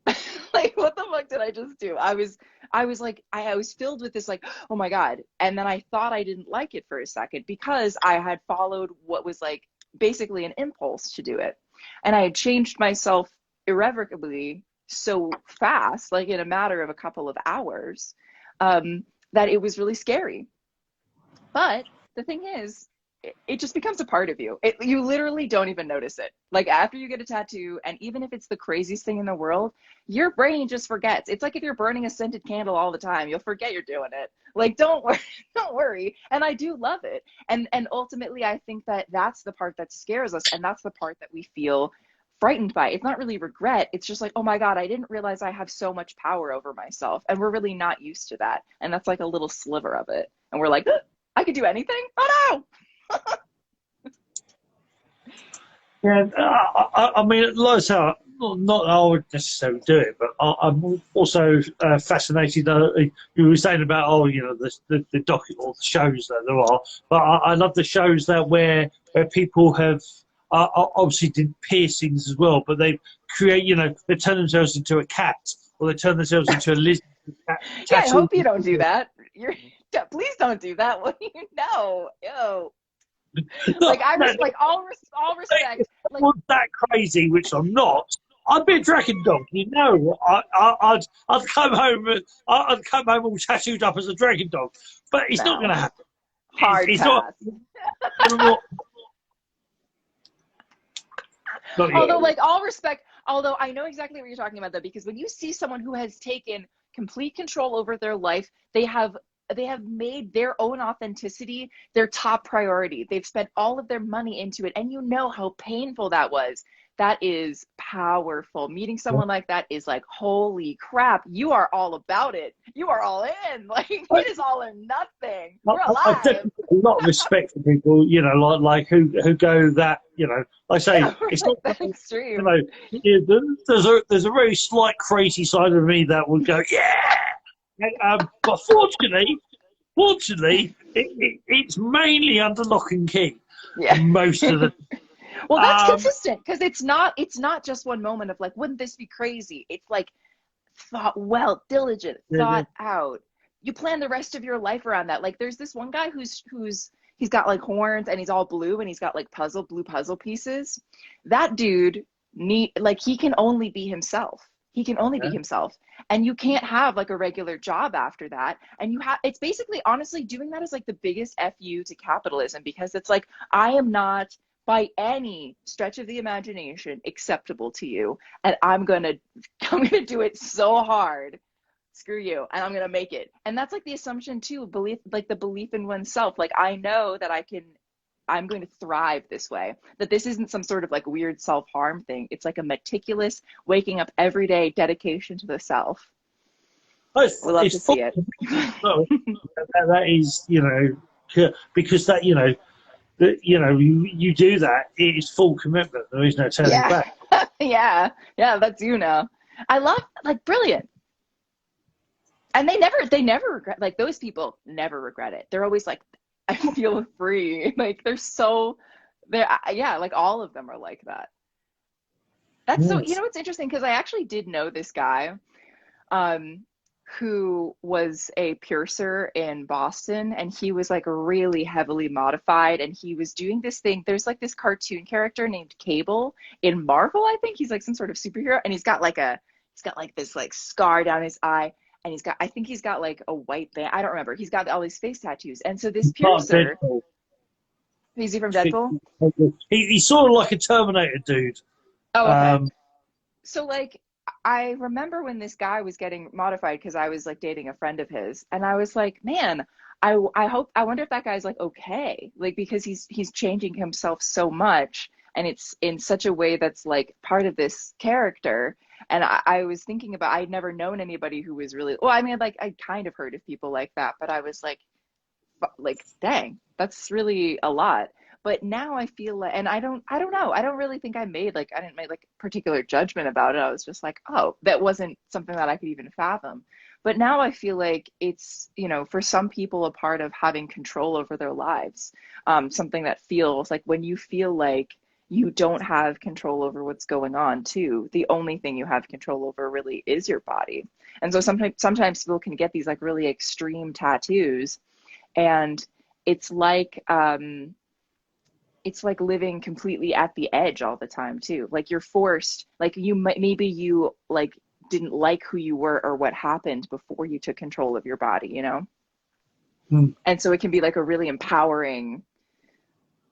like what the fuck did I just do? I was like, I was filled with this like, oh my God. And then I thought I didn't like it for a second, because I had followed what was like basically an impulse to do it. And I had changed myself irrevocably so fast, like in a matter of a couple of hours, that it was really scary. But the thing is, it just becomes a part of you. You literally don't even notice it. Like after you get a tattoo, and even if it's the craziest thing in the world, your brain just forgets. It's like if you're burning a scented candle all the time, you'll forget you're doing it. Like don't worry, don't worry. And I do love it. And ultimately, I think that that's the part that scares us, and that's the part that we feel frightened by. It's not really regret. It's just like, oh my God, I didn't realize I have so much power over myself. And we're really not used to that. And that's like a little sliver of it. And we're like, I could do anything? Oh no. Yeah, I mean, like I say, not that I would necessarily do it, but I'm also fascinated. You were saying about the doc or the shows that there are, but I love the shows that where people have obviously did piercings as well, but they create, they turn themselves into a cat or they turn themselves into a lizard. Yeah, I hope you don't do that. Please don't do that. What do you know? Ew. Like like all respect. Like, was that crazy, which I'm not. I'd be a dragon dog, I'd come home all tattooed up as a dragon dog, but it's not going to happen. Hard pass. Although, like all respect, although I know exactly what you're talking about, though, because when you see someone who has taken complete control over their life, they have made their own authenticity their top priority. They've spent all of their money into it, and you know how painful that was. That is powerful. Meeting someone like that is like, holy crap, you are all about it. You are all in. Like, it is all or nothing. We're alive. I've definitely a lot of respect for people, like who go that, I say, it's not that extreme. There's a very slight crazy side of me that would go, yeah. But fortunately, it's mainly under lock and key. Yeah. Most of the. Well, that's consistent, because it's not just one moment of like, wouldn't this be crazy? It's like diligent, thought out. You plan the rest of your life around that. Like there's this one guy who's he's got like horns and he's all blue and he's got like blue puzzle pieces. That dude he can only be himself. He can only be himself. And you can't have like a regular job after that. And it's basically, honestly, doing that is like the biggest FU to capitalism, because it's like, I am not by any stretch of the imagination acceptable to you. And I'm going to do it so hard. Screw you. And I'm going to make it. And that's like the assumption too, the belief in oneself. Like, I know that I'm going to thrive this way, that this isn't some sort of like weird self-harm thing. It's like a meticulous waking up every day dedication to the self. We love to see it. That is, because that, you do that, it is full commitment. There is no turning back. Yeah, that's I love, like, brilliant. And they never regret, like, those people never regret it. They're always like, I feel free. Like, like all of them are like that. That's so, it's interesting, because I actually did know this guy who was a piercer in Boston, and he was like really heavily modified, and he was doing this thing. There's like this cartoon character named Cable in Marvel, I think. He's like some sort of superhero, and he's got like this like scar down his eye, and I think he's got like a white band. I don't remember. He's got all these face tattoos. And so this piercer, is he from Deadpool? He's sort of like a Terminator dude. Oh, okay. So like, I remember when this guy was getting modified, because I was like dating a friend of his, and I was like, man, I wonder if that guy's like okay, like, because he's changing himself so much, and it's in such a way that's like part of this character. And I was thinking about, I'd never known anybody who was really, well, I mean, like, I kind of heard of people like that, but I was like, dang, that's really a lot. But now I feel like, and I don't know, I don't really think I didn't make like particular judgment about it. I was just like, oh, that wasn't something that I could even fathom. But now I feel like it's, for some people, a part of having control over their lives. Something that feels like, when you feel like you don't have control over what's going on too, the only thing you have control over really is your body. And so sometimes people can get these like really extreme tattoos, and it's like living completely at the edge all the time too. Like, you're forced, like, maybe you like didn't like who you were or what happened before you took control of your body, And so it can be like a really empowering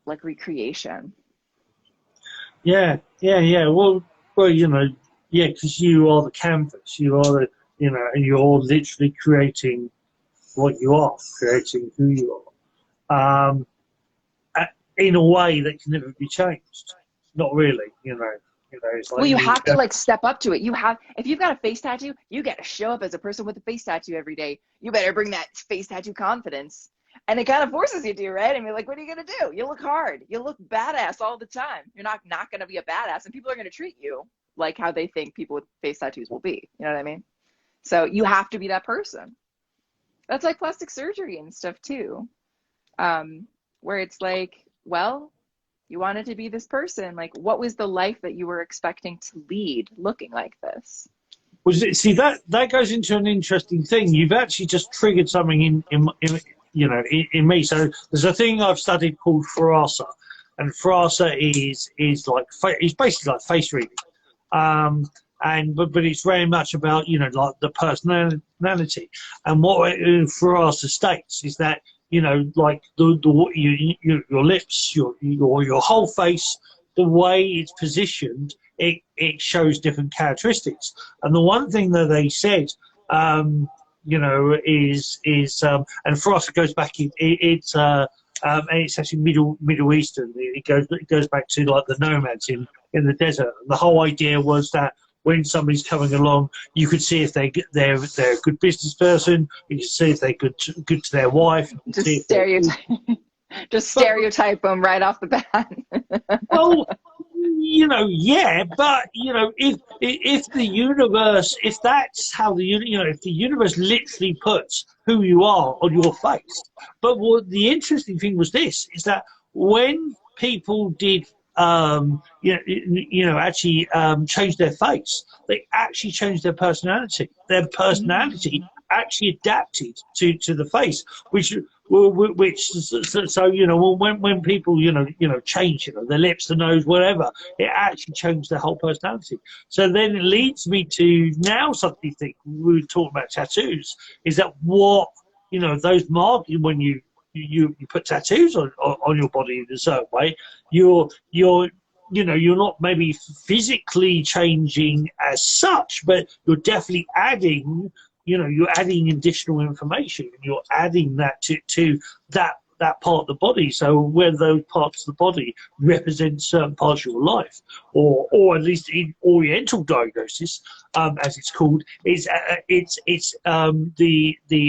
like recreation. Yeah. Well, yeah, because you are the canvas. You are the, and you're literally creating what you are, creating who you are, in a way that can never be changed. Not really, It's Well, like you you have to like step up to it. If you've got a face tattoo, you got to show up as a person with a face tattoo every day. You better bring that face tattoo confidence. And it kind of forces you to, right? I mean, like, what are you going to do? You look hard. You look badass all the time. You're not going to be a badass, and people are going to treat you like how they think people with face tattoos will be. You know what I mean? So you have to be that person. That's like plastic surgery and stuff too, where it's like, well, you wanted to be this person. Like, what was the life that you were expecting to lead looking like this? see that goes into an interesting thing. You've actually just triggered something in me. So there's a thing I've studied called Farasa, and Farasa is like it's basically like face reading. Um, but it's very much about like the personality, and what Farasa states is that like your lips, your whole face, the way it's positioned, it shows different characteristics. And the one thing that they said, and Farasa goes back and it's actually Middle Eastern. It goes back to like the nomads in the desert. And the whole idea was that when somebody's coming along, you could see if they're a good business person. You can see if they're good to their wife. You can see Just if they're good. stereotype, just But stereotype them right off the bat. well, yeah, but if the universe, if that's how if the universe literally puts who you are on your face. But what the interesting thing was this is that when people did actually change their face, they actually changed their personality. Their personality Mm. actually adapted to the face, which so when people change their lips, the nose, whatever, it actually changed their whole personality. So then it leads me to now something think we were talking about tattoos is that what those markings when you put tattoos on your body in a certain way, you're not maybe physically changing as such, but you're definitely adding you're adding additional information. You're adding that to that part of the body. So where those parts of the body represent certain parts of your life, or at least in Oriental diagnosis, as it's called, the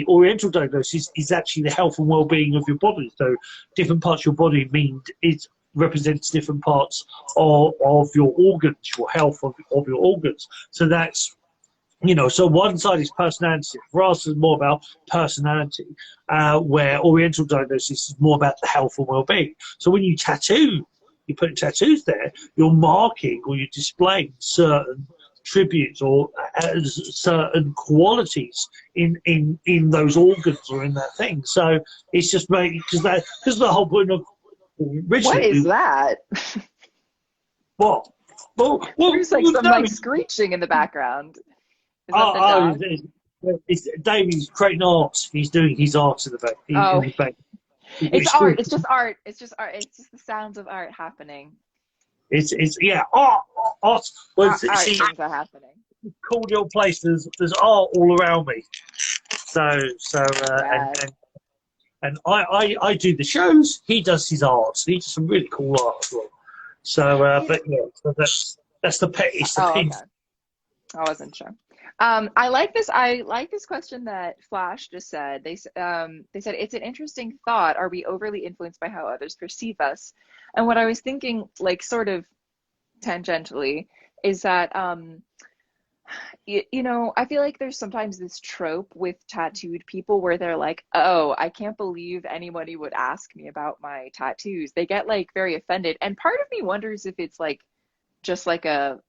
Oriental diagnosis is actually the health and well-being of your body. So different parts of your body mean it represents different parts of your organs, your health of your organs. So that's so one side is personality. For us, it's more about personality, where Oriental diagnosis is more about the health and well-being. So when you put tattoos there, you're marking or you're displaying certain tributes or certain qualities in those organs or in that thing. So it's just because the whole point of What is originally that? what There's like some no, like screeching in the background. Is that the Oh, dog? it's Davey's creating art. He's doing his art in the back. In Oh, the back. it's art. It's just art. It's just art. It's just the sounds of art happening. It's yeah, art. Well, Art see, things are happening. cordial place. There's art all around me. Rad. And I do the shows. He does his art. He does some really cool art as well. So, but yeah, so that's the pet. It's the Oh, pin. okay. I wasn't sure. I like this. I like this question that Flash just said. They said it's an interesting thought. Are we overly influenced by how others perceive us? And what I was thinking, like sort of tangentially, is that I feel like there's sometimes this trope with tattooed people where they're like, "Oh, I can't believe anybody would ask me about my tattoos." They get like very offended, and part of me wonders if it's like just like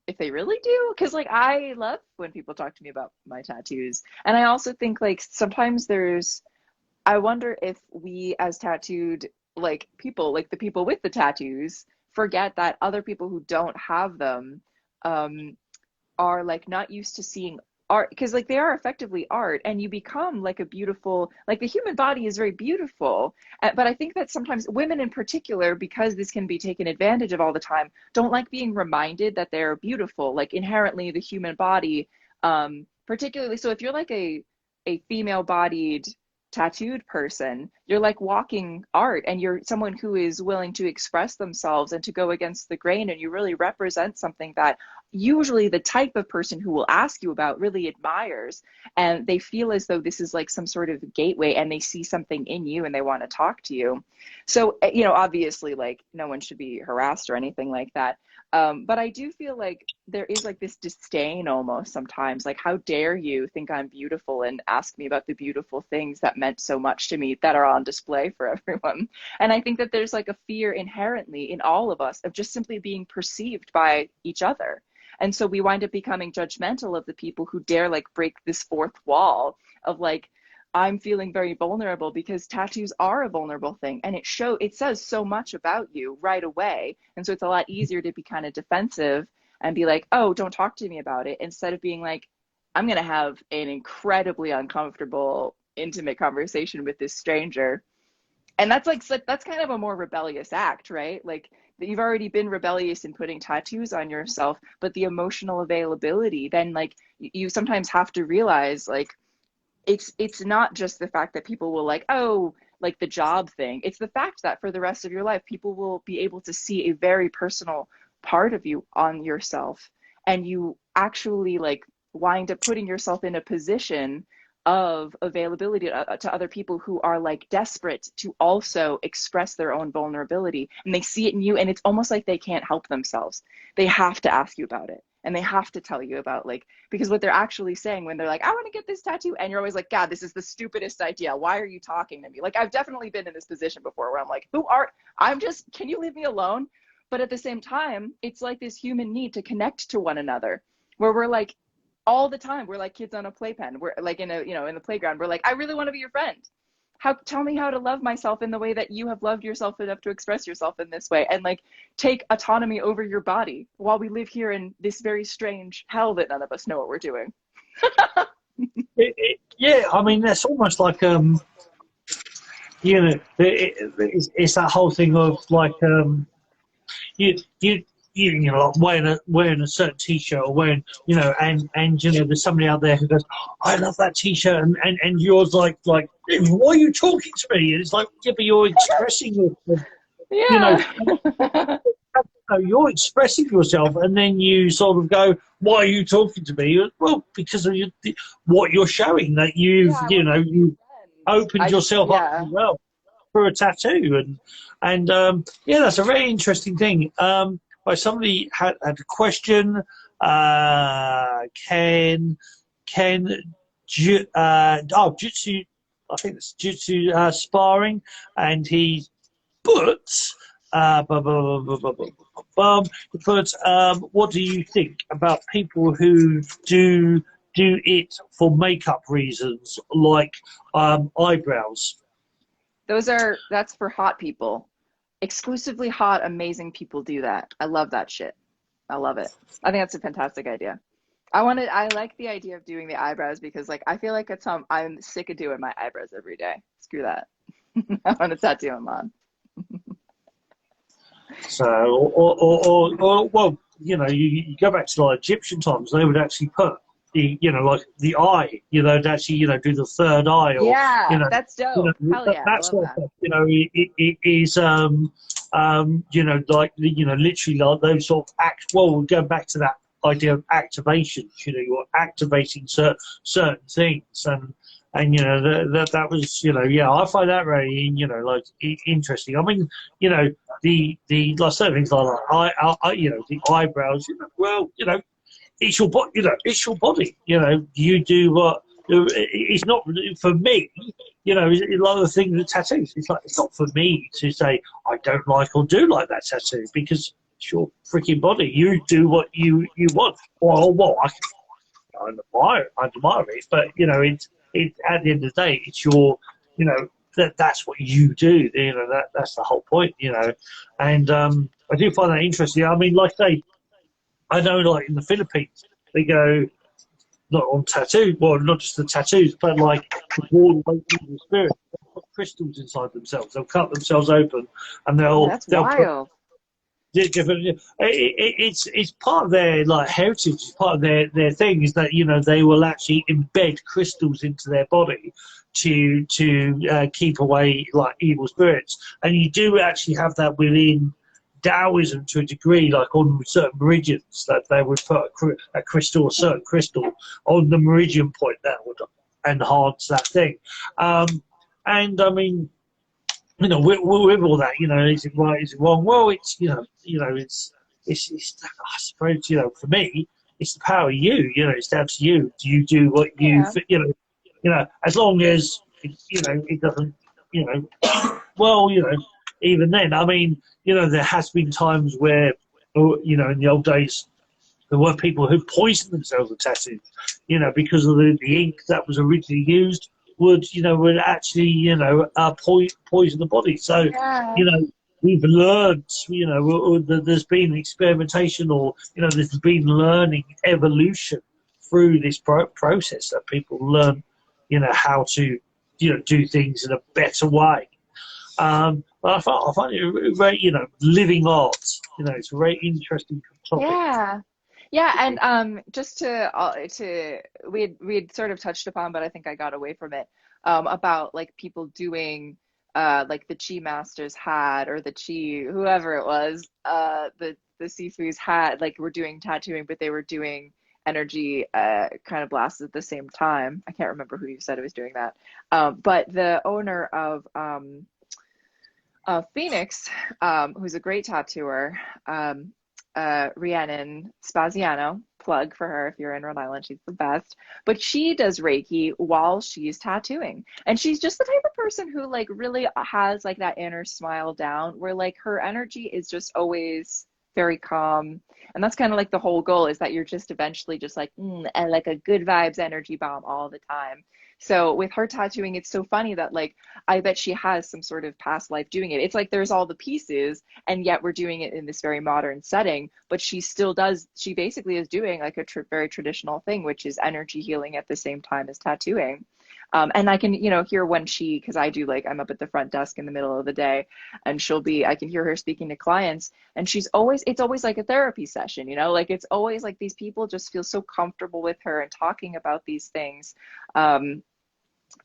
if they really do, because like I love when people talk to me about my tattoos, and I also think like sometimes I wonder if we as tattooed like people, like the people with the tattoos, forget that other people who don't have them um are like not used to seeing art, because like they are effectively art, and you become like a beautiful, like the human body is very beautiful. But I think that sometimes women in particular, because this can be taken advantage of all the time, don't like being reminded that they're beautiful. Like inherently the human body, particularly, so if you're like a female bodied tattooed person, you're like walking art, and you're someone who is willing to express themselves and to go against the grain, and you really represent something that usually the type of person who will ask you about really admires, and they feel as though this is like some sort of gateway, and they see something in you and they want to talk to you. So you know, obviously like no one should be harassed or anything like that, but I do feel like there is like this disdain almost sometimes, like how dare you think I'm beautiful and ask me about the beautiful things that meant so much to me that are on display for everyone. And I think that there's like a fear inherently in all of us of just simply being perceived by each other. And so we wind up becoming judgmental of the people who dare like break this fourth wall of like, I'm feeling very vulnerable, because tattoos are a vulnerable thing, and it says so much about you right away. And so it's a lot easier to be kind of defensive and be like, oh, don't talk to me about it, instead of being like, I'm going to have an incredibly uncomfortable, intimate conversation with this stranger. And that's like, that's kind of a more rebellious act, right? Like you've already been rebellious in putting tattoos on yourself, but the emotional availability, then like you sometimes have to realize like, it's not just the fact that people will like, oh, like the job thing. It's the fact that for the rest of your life, people will be able to see a very personal part of you on yourself. And you actually like wind up putting yourself in a position of availability to other people who are like desperate to also express their own vulnerability. And they see it in you, and it's almost like they can't help themselves. They have to ask you about it. And they have to tell you about like, because what they're actually saying when they're like, I want to get this tattoo, and you're always like, God, this is the stupidest idea. Why are you talking to me? Like, I've definitely been in this position before where I'm like, can you leave me alone? But at the same time, it's like this human need to connect to one another, where we're like, all the time, we're like kids on a playpen. We're like in the playground, we're like, I really want to be your friend. Tell me how to love myself in the way that you have loved yourself enough to express yourself in this way, and like take autonomy over your body while we live here in this very strange hell that none of us know what we're doing. Yeah, I mean that's almost like it's that whole thing of like you you like wearing a certain t-shirt, or wearing and there's somebody out there who goes, I love that t-shirt, and yours like why are you talking to me? And it's like, yeah, but you're expressing yourself. Yeah. You're expressing yourself, and then you sort of go, why are you talking to me? Well, because of what you're showing, that you've you opened yourself up as well for a tattoo. And yeah, that's a very interesting thing. But somebody had a question. Jutsu, I think it's Jutsu sparring, and he puts what do you think about people who do it for makeup reasons, like eyebrows? That's for hot people. Exclusively hot, amazing people do that. I love that shit. I love it. I think that's a fantastic idea. I like the idea of doing the eyebrows, because like I feel like I'm sick of doing my eyebrows every day. Screw that. I want to tattoo them on. So, or well, you go back to like Egyptian times, they would actually put like the eye, to actually, do the third eye, or Yeah, that's dope. Hell yeah, I that love sort of that. stuff. It is like literally like those sort of Well, we're going back to that idea of activation. You're activating certain things, and that was yeah, I find that very like interesting. I mean, the like certain things like the eyebrows. Well, it's your body. It's your body. You do what. It's not for me. A lot of the things with tattoos. It's like, it's not for me to say I don't like or do like that tattoo, because it's your freaking body. You do what you want. Well, I admire it, but it at the end of the day, it's your that's what you do. That's the whole point. And I do find that interesting. I mean, like I know, like in the Philippines, they go, not on tattoos, well, not just the tattoos, but like to ward away evil spirits. They'll put crystals inside themselves. They'll cut themselves open, and Oh, that's they'll put wild. different. It's part of their like heritage. It's part of their thing is that they will actually embed crystals into their body to keep away like evil spirits, and you do actually have that within Taoism to a degree, like on certain meridians, that they would put a crystal, a certain crystal, on the meridian point that would enhance that thing. And I mean, with all that, is it right, is it wrong? Well, it's I suppose, for me, it's the power of you. It's down to you. Do you do what Yeah. as long as it doesn't, well, even then, I mean, there has been times where, in the old days, there were people who poisoned themselves with tattoos, because of the ink that was originally used would actually, poison the body. So, Yeah. we've learned, there's been experimentation, or, there's been learning evolution through this process, that people learn, how to, do things in a better way. But I find it very, living art. It's a very interesting topic. Yeah. Yeah, and just to we had sort of touched upon, but I think I got away from it, about like people doing like the Chi masters had, or the Chi whoever it was, the Sifu's had, like, were doing tattooing, but they were doing energy kind of blasts at the same time. I can't remember who you said was doing that. But the owner of Phoenix, who's a great tattooer, Rhiannon Spaziano, plug for her if you're in Rhode Island, she's the best. But she does Reiki while she's tattooing. And she's just the type of person who like really has like that inner smile down, where like her energy is just always very calm. And that's kind of like the whole goal, is that you're just eventually just like, and like a good vibes energy bomb all the time. So with her tattooing, it's so funny that like I bet she has some sort of past life doing it. It's like there's all the pieces, and yet we're doing it in this very modern setting, but she basically is doing like a very traditional thing, which is energy healing at the same time as tattooing. And I can, hear when because I do, like, I'm up at the front desk in the middle of the day, and I can hear her speaking to clients, and it's always like a therapy session, like it's always like these people just feel so comfortable with her and talking about these things.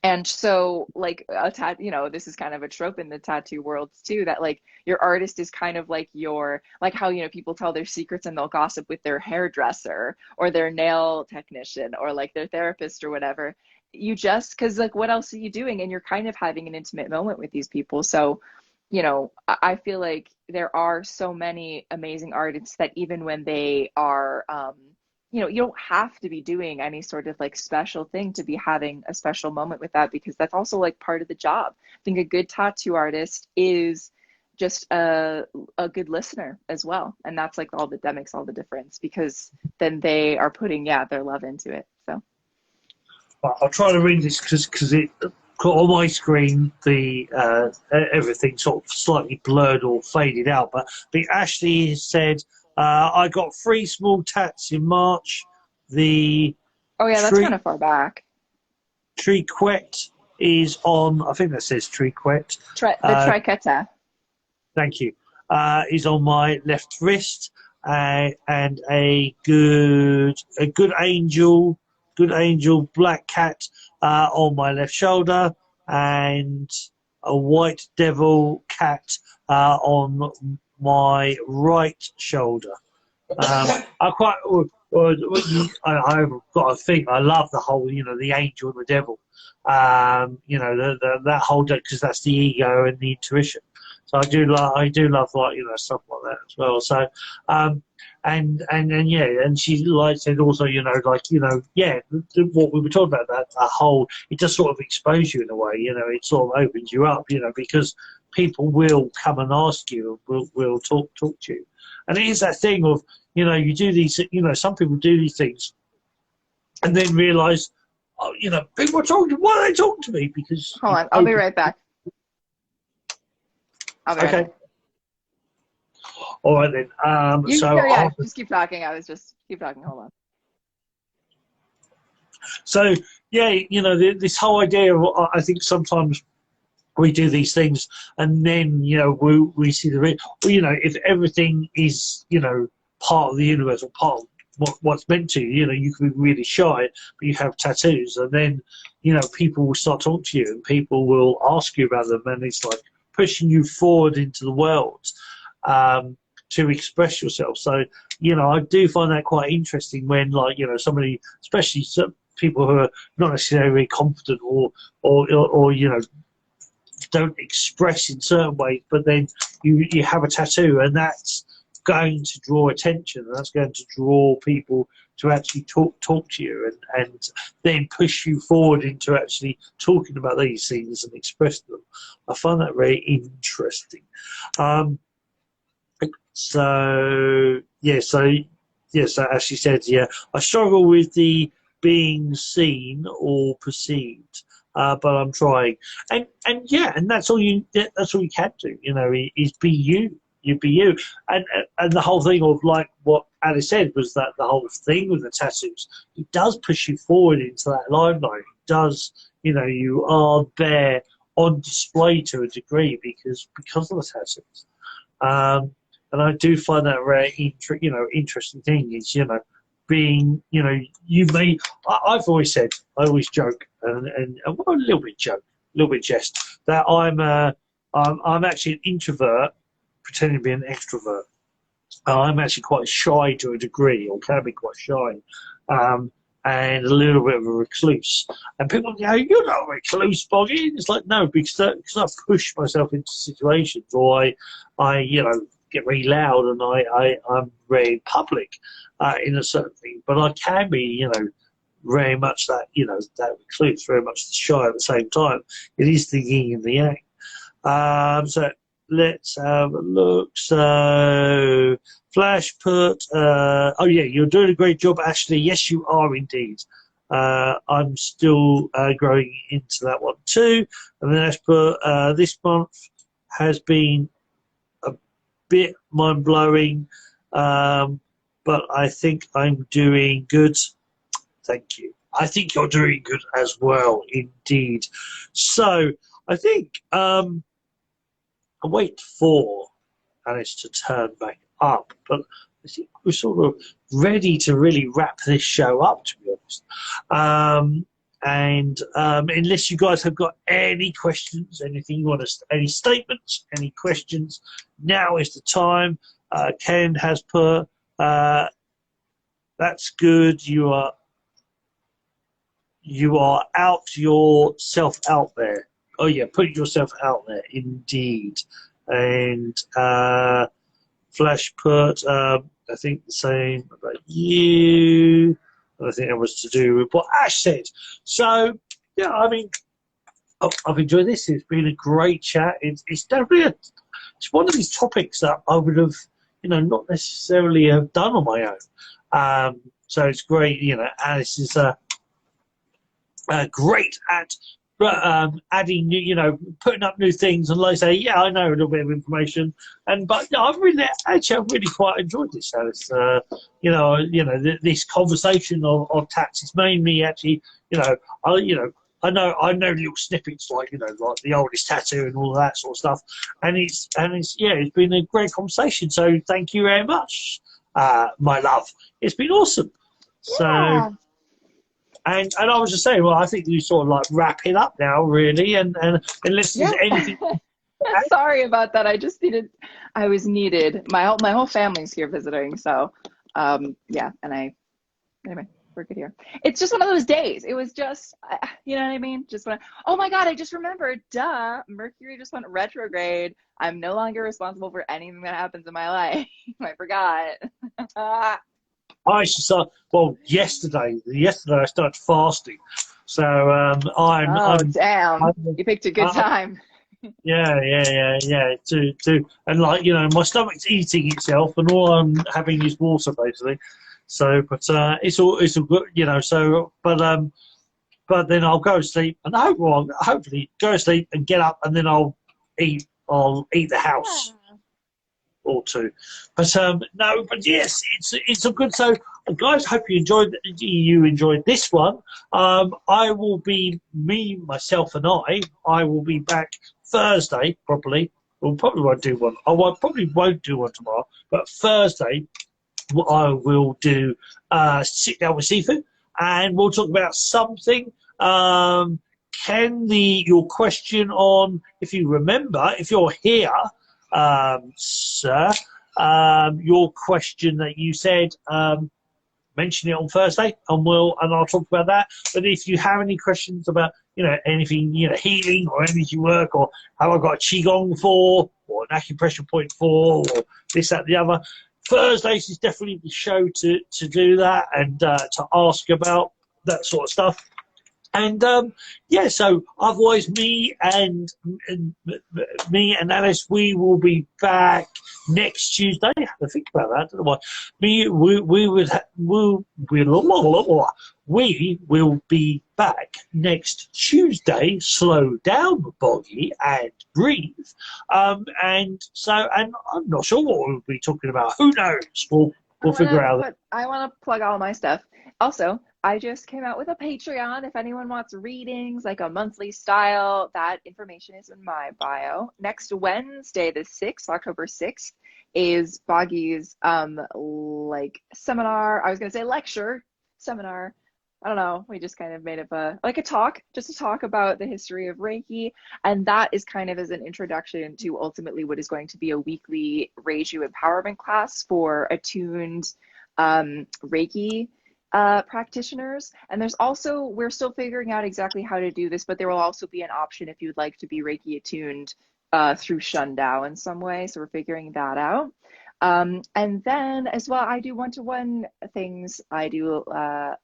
And so like this is kind of a trope in the tattoo world too, that like your artist is kind of like like how, people tell their secrets and they'll gossip with their hairdresser or their nail technician or like their therapist or whatever. Because like, what else are you doing? And you're kind of having an intimate moment with these people. So, I feel like there are so many amazing artists that even when they are, you don't have to be doing any sort of like special thing to be having a special moment with that, because that's also like part of the job. I think a good tattoo artist is just a good listener as well. And that's like that makes all the difference, because then they are putting, their love into it. So. I'll try to read this because it on my screen the everything sort of slightly blurred or faded out. But Ashley said, I got 3 small tats in March. The Oh yeah, that's kind of far back. Triquet is on. I think that says Triquet. The triqueta. Thank you. Is on my left wrist, and a good angel black cat on my left shoulder, and a white devil cat on my right shoulder. I've got a thing. I love the whole, the angel and the devil. That whole, because that's the ego and the intuition. So I do love like, stuff like that as well. So, and she like said also, what we were talking about, that whole, it does sort of expose you in a way, it sort of opens you up, because people will come and ask you, will talk to you. And it is that thing of, you do these, some people do these things and then realise, people are talking, why are they talking to me? Because hold on, I'll be right back. Okay. All right then. Just keep talking. Just keep talking. Hold on. So yeah, you know, this whole idea of, I think sometimes we do these things, and then you know we see you know, if everything is, you know, part of the universe or part of what's meant to, you know, you can be really shy, but you have tattoos, and then you know people will start talking to you, and people will ask you about them, and it's like pushing you forward into the world to express yourself. So you know, I do find that quite interesting when, like, you know, somebody, especially some people who are not necessarily very confident or you know, don't express in certain ways, but then you have a tattoo, and that's going to draw attention, and that's going to draw people to actually talk to you, and then push you forward into actually talking about these things and express them. I find that very interesting. So yeah, so yes, as she said, yeah, I struggle with the being seen or perceived, but I'm trying, and yeah, and that's all you can do, you know, is be you. You be you, and the whole thing of, like what Alice said, was that the whole thing with the tattoos, it does push you forward into that limelight. It does, you know, you are there on display to a degree because of the tattoos. And I do find that very interesting thing is, you know, being, you know, you may, I've always said, I always joke and well, a little bit joke, a little bit jest, that I'm actually an introvert pretending to be an extrovert. I'm actually quite shy to a degree, or can be quite shy, and a little bit of a recluse. And people go, "You're not a recluse, Boggie." It's like, no, because I push myself into situations, or I you know, get very loud, and I'm very public in a certain thing. But I can be, you know, very much that, you know, that recluse, very much shy at the same time. It is the yin and the yang. So let's have a look. So Flash put, oh yeah, you're doing a great job, Ashley. Yes, you are indeed. I'm still growing into that one too. And then Ash put, this month has been a bit mind-blowing, but I think I'm doing good. Thank you. I think you're doing good as well, indeed. So I think I wait for Alice to turn back up, but I think we're sort of ready to really wrap this show up, to be honest. And unless you guys have got any questions, anything you want to, any statements, any questions, now is the time. Ken has put, that's good. You are out yourself out there. Oh yeah, put yourself out there, indeed. And Flash put, I think the same about you. I think that was to do with what Ash said. So yeah, I mean, I've enjoyed this. It's been a great chat. It's definitely it's one of these topics that I would have, you know, not necessarily have done on my own. So it's great. You know, Alice is great at adding new, you know, putting up new things, and like I say, yeah, I know a little bit of information, but no, I've really quite enjoyed this, Alice. You know, this conversation of tats. It's made me actually, you know, I know little snippets, like, you know, like the oldest tattoo and all that sort of stuff, and it's yeah, it's been a great conversation. So thank you very much, my love. It's been awesome. Yeah. So. And I was just saying, well, I think you sort of like wrap it up now, really, and unless there's anything. Sorry about that. I was needed. My whole family's here visiting, so yeah. And anyway, we're good here. It's just one of those days. It was just, you know what I mean? Just when, oh my God, I just remembered. Duh, Mercury just went retrograde. I'm no longer responsible for anything that happens in my life. I forgot. I should start. Well, yesterday I started fasting, so I'm damn! You picked a good time. Yeah. And like, you know, my stomach's eating itself, and all I'm having is water basically. So, but it's all good, you know. So, but then I'll go to sleep, and hopefully go to sleep and get up, and then I'll eat the house. or two. But no, but yes, it's a good. So, guys, hope you enjoyed this one. I will be myself, and I will be back Thursday probably. Well, probably won't do one. Probably won't do one tomorrow, but Thursday I will do sit down with Sifu, and we'll talk about something. Your question on, if you remember, if you're here, sir, your question that you said, mention it on Thursday, and I'll talk about that. But if you have any questions about, anything, healing or energy work, or have I got a Qigong for, or an acupressure point for, or this, that, the other, Thursdays is definitely the show to do that and to ask about that sort of stuff. And so otherwise, me and Allis, we will be back next Tuesday. I have to think about that. I don't know why. We will be back next Tuesday. Slow down, Boggie, and breathe. And I'm not sure what we'll be talking about. Who knows? We'll figure out. I want to plug all my stuff. Also, I just came out with a Patreon. If anyone wants readings, like a monthly style, that information is in my bio. Next Wednesday, the 6th, October 6th, is Boggie's seminar. I was going to say lecture, seminar. I don't know. We just kind of made up a talk, just to talk about the history of Reiki. And that is kind of as an introduction to ultimately what is going to be a weekly Reiju empowerment class for attuned Reiki practitioners. And there's also, we're still figuring out exactly how to do this, but there will also be an option if you'd like to be Reiki attuned through Shun in some way. So we're figuring that out. And then as well, I do one-to-one things. I do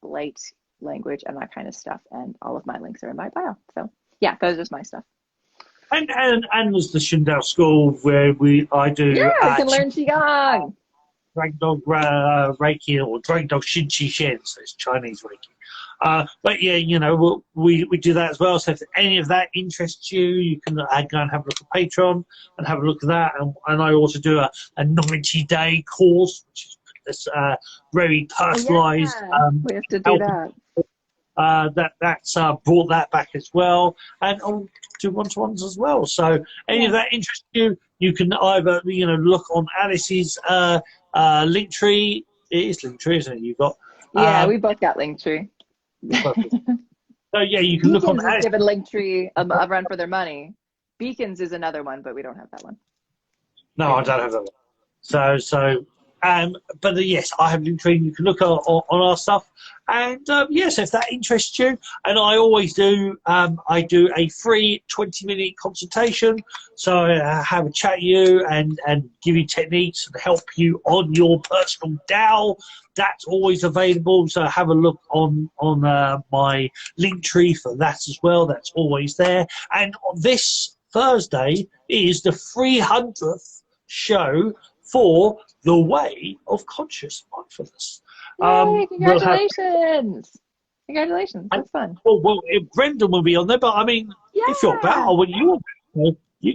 light language and that kind of stuff. And all of my links are in my bio. So yeah, those are my stuff. And there's the Shun School where I do. Yeah, I can learn Qigong. Dragon Dog Reiki, or Dragon Dog Shin Chi Shen, so it's Chinese Reiki. But yeah, we do that as well. So if any of that interests you, you can go and have a look at Patreon and have a look at that. And I also do a 90-day course, which is very personalised. We have to do that. That's brought that back as well, and I'll do one-to-ones as well. So any of that interests you, you can either look on Allis's Linktree. It is Linktree, isn't it? You've got we both got Linktree. So yeah, you can look on Beacons is given Linktree a run for their money. Beacons is another one, but we don't have that one. No, I don't have that one. So. But yes, I have Linktree. You can look on our stuff, and yes, if that interests you, and I always do. I do a free 20-minute consultation, so I have a chat with you and give you techniques and help you on your personal Tao. That's always available. So have a look on my Linktree for that as well. That's always there. And this Thursday is the 300th show for the Way of Conscious Mindfulness. Yay, congratulations! Congratulations, that's fun. Well, Brendan will be on there, but I mean, if you're about, you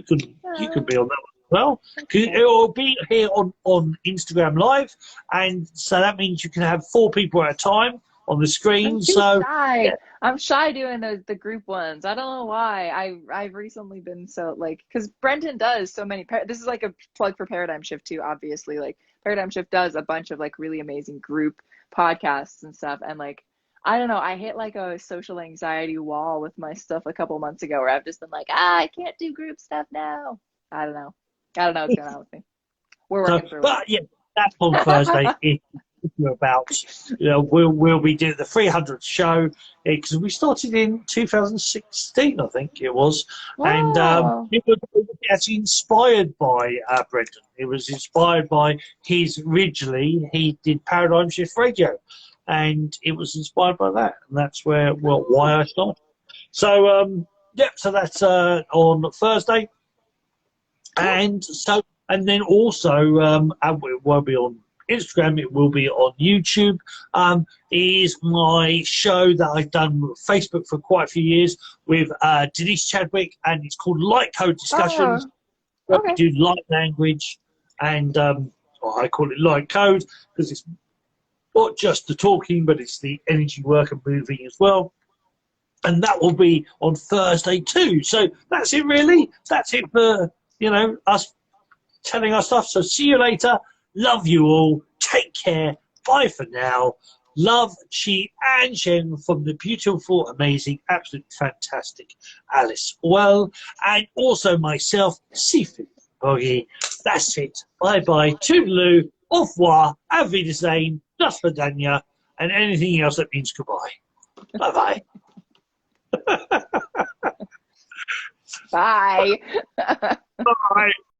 could be on that one as well. Okay. It will be here on Instagram Live, and so that means you can have 4 people at a time on the screen. Shy. Yeah. I'm shy doing the group ones. I don't know why. I've recently been so because Brendan does so many. This is like a plug for Paradigm Shift too. Obviously, Paradigm Shift does a bunch of really amazing group podcasts and stuff. And I don't know. I hit a social anxiety wall with my stuff a couple months ago, where I've just been I can't do group stuff now. I don't know what's going on with me. We're working through it. But yeah, that's on Thursday. About we'll be doing the 300th show because we started in 2016, I think it was. Wow. And it was actually inspired by Brendan. It was inspired by originally he did Paradigm Shift Radio, and it was inspired by that, and that's why I started. So so that's on Thursday, and then also it won't be on Instagram, it will be on YouTube. Is my show that I've done with Facebook for quite a few years with Denise Chadwick, and it's called Light Code Discussions. Okay. We do light language, and I call it light code because it's not just the talking, but it's the energy work and moving as well. And that will be on Thursday too. So that's it, really. That's it for us telling our stuff. So see you later. Love you all. Take care. Bye for now. Love, Chi, and Shen from the beautiful, amazing, absolutely fantastic Allis. Well, and also myself, Sifu Boggie. That's it. Bye-bye. Toodaloo. Au revoir. Auf Wiedersehen. Das Vidania. And anything else that means goodbye. Bye-bye. Bye. Bye.